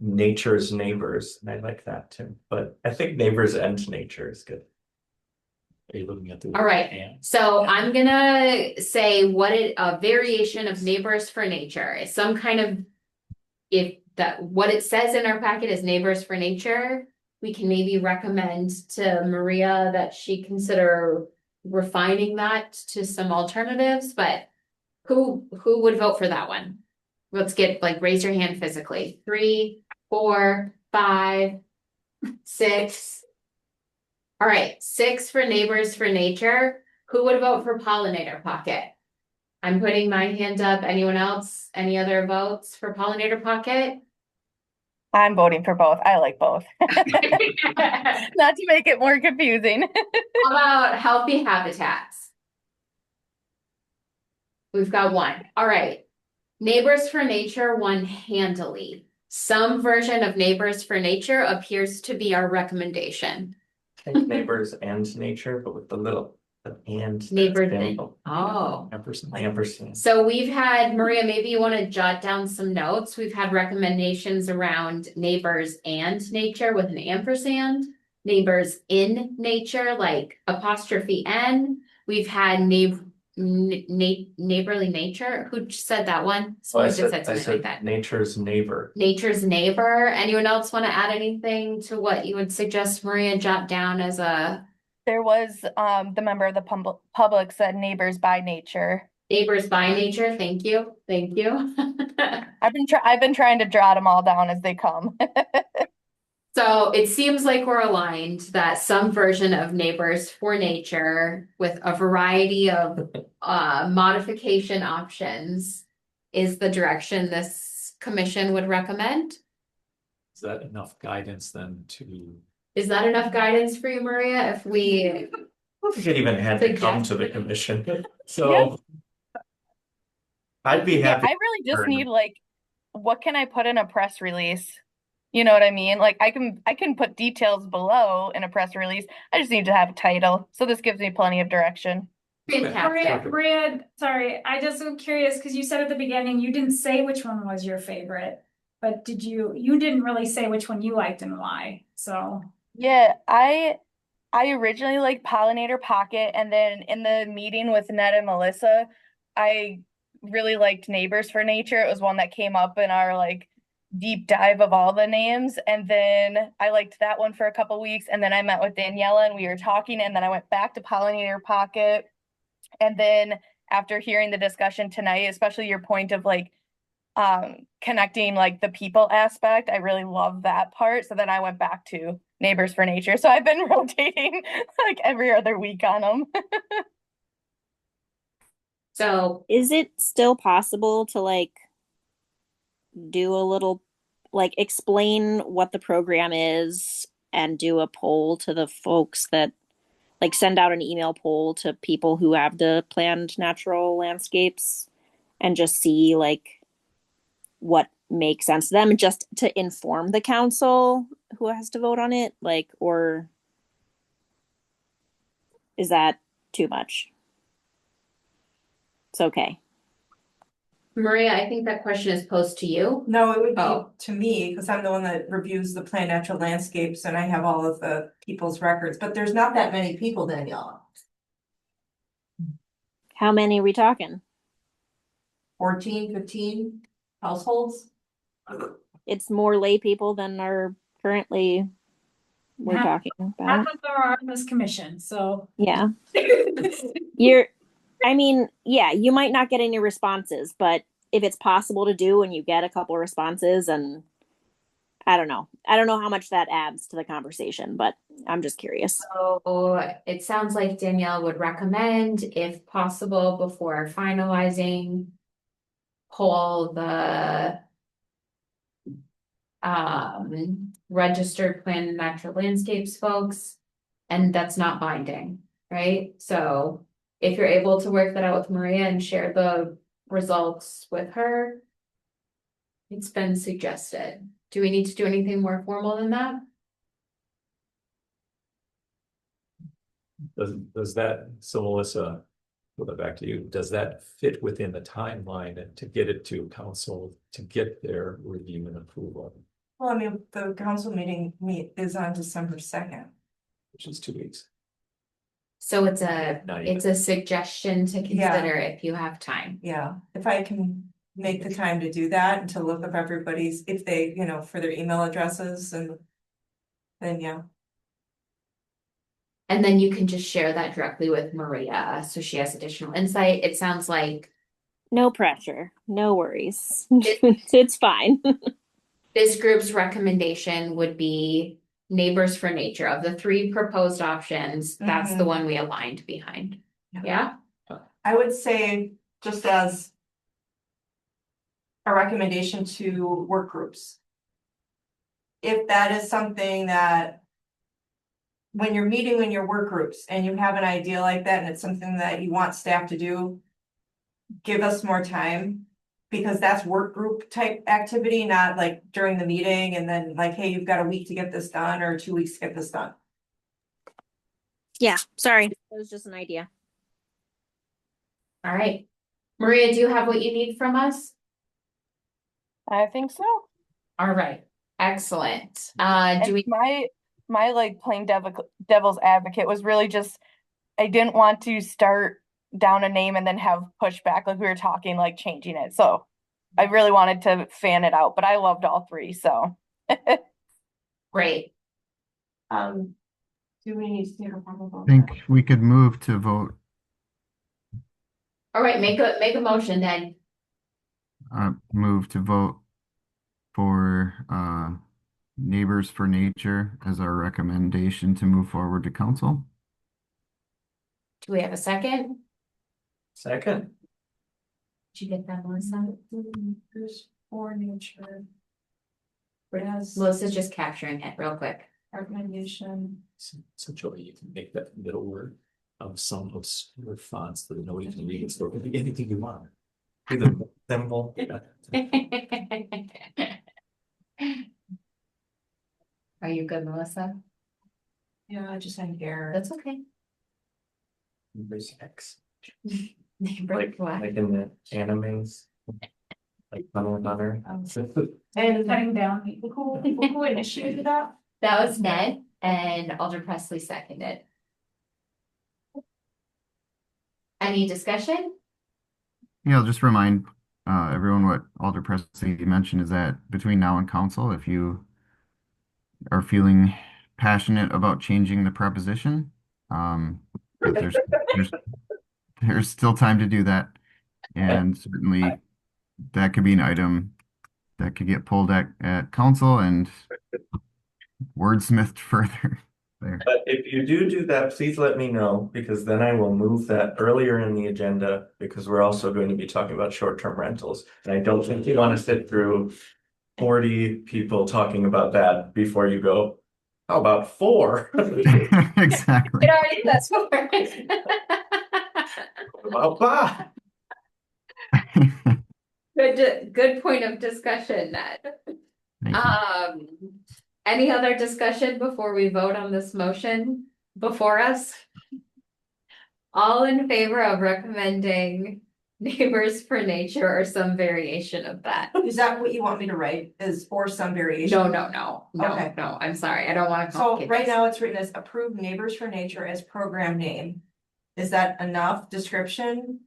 nature's neighbors, and I like that too. But I think neighbors and nature is good. Are you looking at the? All right, so I'm gonna say a variation of neighbors for nature is some kind of. What it says in our packet is neighbors for nature, we can maybe recommend to Maria that she consider refining that to some alternatives, but who would vote for that one? Let's get, like, raise your hand physically. 3, 4, 5, 6. All right, 6 for neighbors for nature. Who would vote for pollinator pocket? I'm putting my hand up. Anyone else? Any other votes for pollinator pocket? I'm voting for both. I like both. Not to make it more confusing. How about healthy habitats? We've got 1. All right. Neighbors for nature won handily. Some version of neighbors for nature appears to be our recommendation. Take neighbors and nature, but with the little and. Neighbors that's and, oh. Ampersand. So we've had, Maria, maybe you want to jot down some notes. We've had recommendations around neighbors and nature with an ampersand. Neighbors in nature, like apostrophe N. We've had neighborly nature. Who said that one? So I Someone just said something like that. nature's neighbor. Nature's neighbor. Anyone else want to add anything to what you would suggest Maria jot down as a? There was the member of the public said neighbors by nature. Neighbors by nature. Thank you. Thank you. I've been trying to jot them all down as they come. So it seems like we're aligned that some version of neighbors for nature with a variety of modification options is the direction this commission would recommend. Is that enough guidance then to? Is that enough guidance for you, Maria? If we, I don't think it even had to come to the commission, so. I'd be Yeah, happy. I really just Sure. need like, what can I put in a press release? You know what I mean? Like I can put details below in a press release. I just need to have a title. So this gives me plenty of direction. fantastic. Maria, sorry, I just am curious because you said at the beginning you didn't say which one was your favorite. but you didn't really say which one you liked and why, so. Yeah, I originally liked Pollinator Pocket, and then in the meeting with Ned and Melissa, I really liked Neighbors for Nature. It was one that came up in our like deep dive of all the names, and then I liked that one for a couple weeks, and then I met with Daniela and we were talking, and then I went back to Pollinator Pocket, and then after hearing the discussion tonight, especially your point of like connecting like the people aspect, I really love that part. So then I went back to Neighbors for Nature. So I've been rotating like every other week on them. So Is it still possible to like do a little, like explain what the program is and do a poll to the folks that like send out an email poll to people who have the planned natural landscapes and just see like what makes sense to them, just to inform the council who has to vote on it, like, or is that too much? It's okay. Maria, I think that question is posed to you. No, it would be Oh. to me, because I'm the one that reviews the planned natural landscapes and I have all of the people's records, but there's not that many people, Daniela. How many are we talking? 14, 15 households? It's more lay people than are currently we're Half- talking Half about. of them are on this commission, so. Yeah. Yeah, you might not get any responses, but if it's possible to do and you get a couple responses, and I don't know how much that adds to the conversation, but I'm just curious. So it sounds like Danielle would recommend, if possible, before finalizing, poll the registered planned natural landscapes folks, and that's not binding, right? So if you're able to work that out with Maria and share the results with her, it's been suggested. Do we need to do anything more formal than that? Does that, so Melissa, we'll go back to you, does that fit within the timeline and to get it to council to get their review and approval, Well, I mean, the council meeting is on December 2nd. which is 2 weeks? So it's a Not even. suggestion to consider if you have time. Yeah, if I can make the time to do that and to look up everybody's, if they, for their email addresses and then, yeah. And then you can just share that directly with Maria, so she has additional insight. It sounds like No pressure, no worries. It's fine. this group's recommendation would be Neighbors for Nature. Of the 3 proposed options, that's the one we aligned behind. Yeah? I would say, just as a recommendation to work groups. If that is something that when you're meeting in your work groups and you have an idea like that and it's something that you want staff to do, give us more time, because that's work group type activity, not like during the meeting and then like, hey, you've got a week to get this done or 2 weeks to get this done. Yeah, sorry. It was just an idea. All right. Maria, do you have what you need from us? I think so. All right. Excellent. Do we? My like playing devil's advocate was really just, I didn't want to start down a name and then have pushback, like we were talking, like changing it. So I really wanted to fan it out, but I loved all 3, so. Great. Do we need to take a formal vote? I think we could move to vote, All right, make a motion then. move to vote for Neighbors for Nature as our recommendation to move forward to council. Do we have a second? Second. Did you get that, Melissa? There's for nature. Melissa's just capturing it real quick. Recommendation. So Joey, you can make that middle word of some obscure fonts that nobody can read. So it can be anything you want. Either symbol. Are you good, Melissa? Yeah, I just had error. That's okay. There's X. Neighbor, what? Like in the animes. Hunter. And Cutting down people who initiated that. That was Ned and Alder Presley seconded. Any discussion? Yeah, I'll just remind everyone what Alder Presley mentioned is that between now and council, if you are feeling passionate about changing the preposition, that there's still time to do that. And certainly that could be an item that could get pulled at council and wordsmithed further there. But if you do that, please let me know, because then I will move that earlier in the agenda, because we're also going to be talking about short-term rentals. And I don't think you want to sit through 40 people talking about that before you go, how about 4? Exactly. It already says four. How about 5? Good point of discussion, Ned. Thank you. Any other discussion before we vote on this motion before us? All in favor of recommending Neighbors for Nature or some variation of that? is that what you want me to write, is or some variation? No, Okay. I'm sorry, I don't wanna So complicate right this. now it's written as approved Neighbors for Nature as program name. Is that enough description?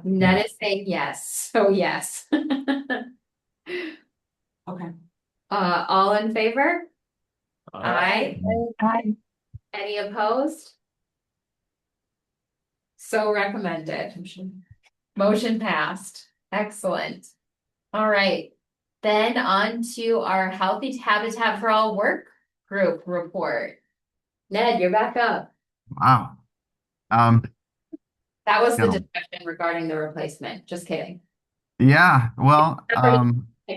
Ned is saying yes, so yes. Okay. All in favor? Aye. Aye. Any opposed? So recommended. Motion passed. Excellent. All right. Then on to our Healthy Habitat for All work group report. Ned, you're back up. Wow. That was the Yeah. discussion regarding the replacement. Just kidding. Yeah, well,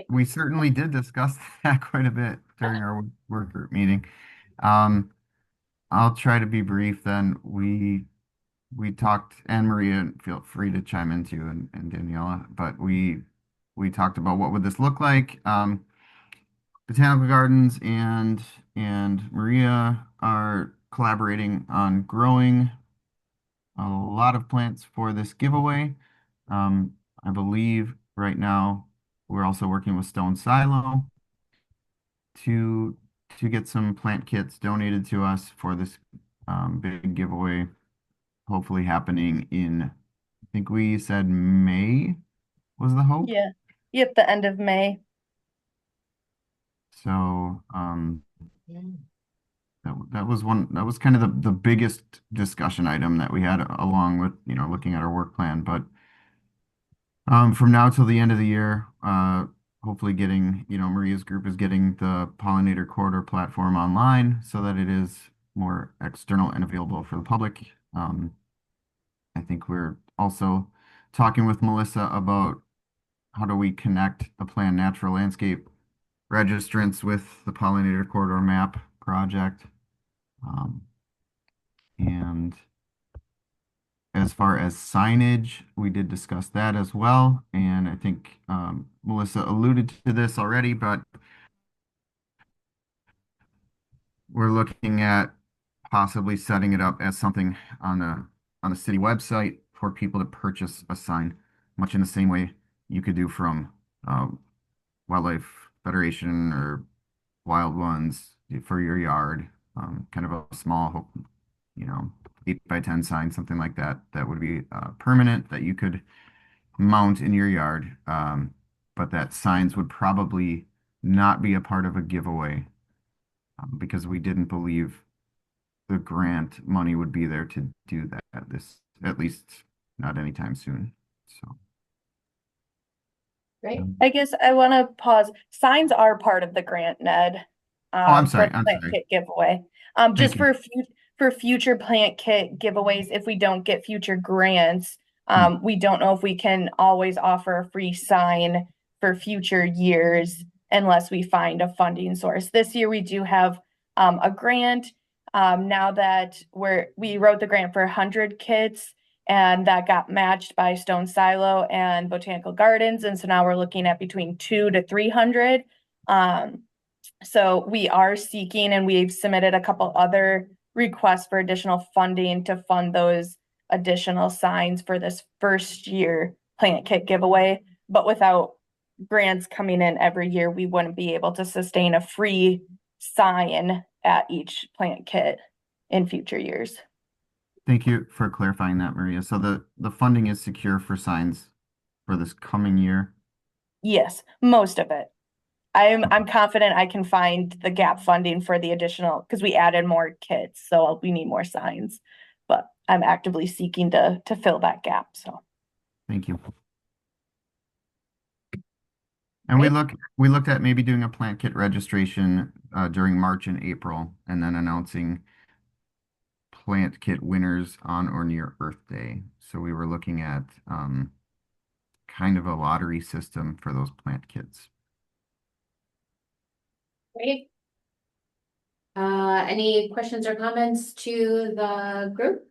we certainly did discuss that quite a bit during our work group meeting. I'll try to be brief then. We talked, and Maria, feel free to chime in too, and Daniela, but we talked about what would this look like. Botanical Gardens and Maria are collaborating on growing a lot of plants for this giveaway. I believe right now we're also working with Stone Silo to get some plant kits donated to us for this big giveaway, hopefully happening in, I think we said May was the hope. Yeah. Yep, the end of May. So that was kind of the biggest discussion item that we had, along with, looking at our work plan. But from now till the end of the year, hopefully getting, Maria's group is getting the Pollinator Corridor platform online so that it is more external and available for the public. I think we're also talking with Melissa about how do we connect the Planned Natural Landscape registrants with the Pollinator Corridor map project. And as far as signage, we did discuss that as well. And I think Melissa alluded to this already, but we're looking at possibly setting it up as something on the city website for people to purchase a sign, much in the same way you could do from Wildlife Federation or Wild Ones for your yard. Kind of a small, 8x10 sign, something like that, that would be permanent, that you could mount in your yard. But that signs would probably not be a part of a giveaway because we didn't believe the grant money would be there to do that, at least not anytime soon. So. Great. I guess I want to pause. Signs are part of the grant, Ned. I'm sorry. For the plant kit giveaway. Just you. for future plant kit giveaways, if we don't get future grants, we don't know if we can always offer a free sign for future years unless we find a funding source. This year we do have a grant. Now that we wrote the grant for 100 kits, and that got matched by Stone Silo and Botanical Gardens. And so now we're looking at between 200 to 300. So we are seeking, and we've submitted a couple other requests for additional funding to fund those additional signs for this first year plant kit giveaway. But without grants coming in every year, we wouldn't be able to sustain a free sign at each plant kit in future years. Thank you for clarifying that, Maria. So the funding is secure for signs for this coming year? Yes, most of it. I'm confident I can find the gap funding for the additional, because we added more kits, so we need more signs. But I'm actively seeking to fill that gap, so. Thank you. And we looked at maybe doing a plant kit registration during March and April, and then announcing plant kit winners on or near Earth Day. So we were looking at kind of a lottery system for those plant kits. Great. Any questions or comments to the group?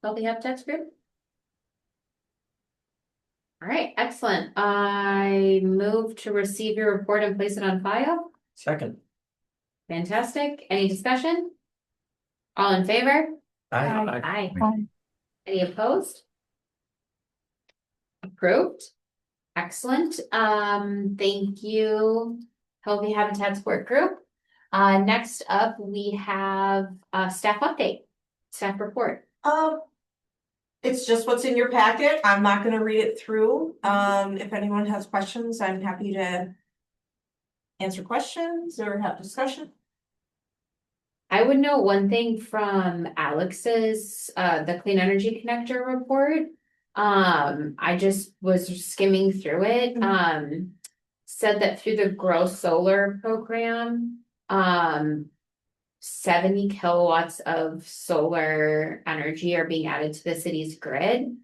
Healthy Habitats group? All right, excellent. I move to receive your report and place it on file. Second. Fantastic. Any discussion? All in favor? Aye. Aye. Aye. Any opposed? Approved. Excellent. Thank you, Healthy Habitats Work Group. Next up, we have a staff update, staff report. It's just what's in your packet. I'm not gonna read it through. If anyone has questions, I'm happy to answer questions or have discussion. I would know one thing from Alex's, the Clean Energy Connector report. I just was skimming through it. Said that through the Grow Solar program, 70 kilowatts of solar energy are being added to the city's grid.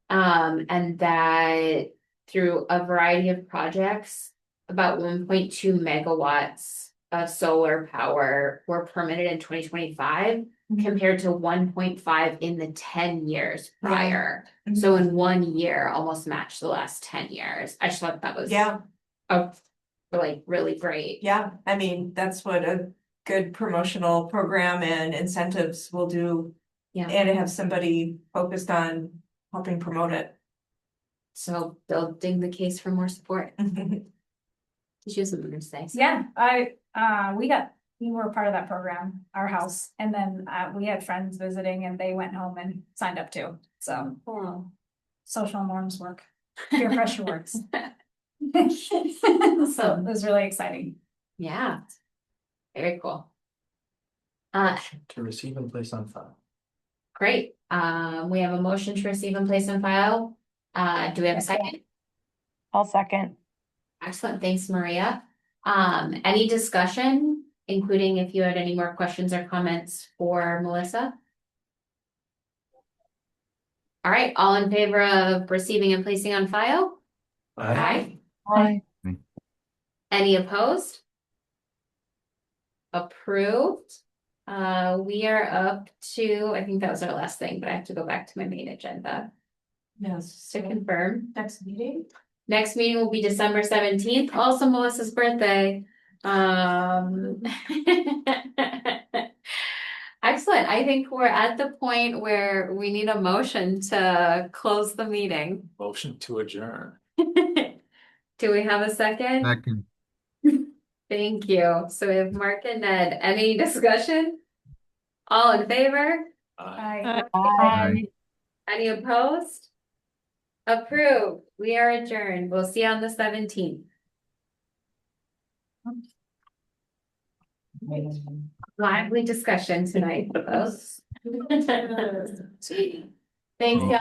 And that through a variety of projects, about 1.2 megawatts of solar power were permitted in 2025 compared to 1.5 in the 10 years prior. So in 1 year, almost matched the last 10 years. I just thought that was like really great. Yeah, I mean, that's what a good promotional program and incentives will do. Yeah. And to have somebody focused on helping promote it. So building the case for more support. Did you have something to say? Yeah, we were part of that program, our house, and then we had friends visiting and they went home and signed up too. So social norms work, peer pressure works. So it was really exciting. Yeah. Very cool. To receive and place on file. Great. We have a motion to receive and place on file. Do we have a second? I'll second. Excellent. Thanks, Maria. Any discussion, including if you had any more questions or comments for Melissa? All right, all in favor of receiving and placing on file? Aye. Aye. Any opposed? Approved. We are up to, I think that was our last thing, but I have to go back to my main agenda Yes. to confirm. Next meeting. Next meeting will be December 17th, also Melissa's birthday. Excellent. I think we're at the point where we need a motion to close the meeting. Motion to adjourn. Do we have a second? Second. Thank you. So we have Mark and Ned. Any discussion? All in favor? Aye. Aye. Any opposed? Approved. We are adjourned. We'll see you on the 17th. Lively discussion tonight, folks. Thanks, y'all.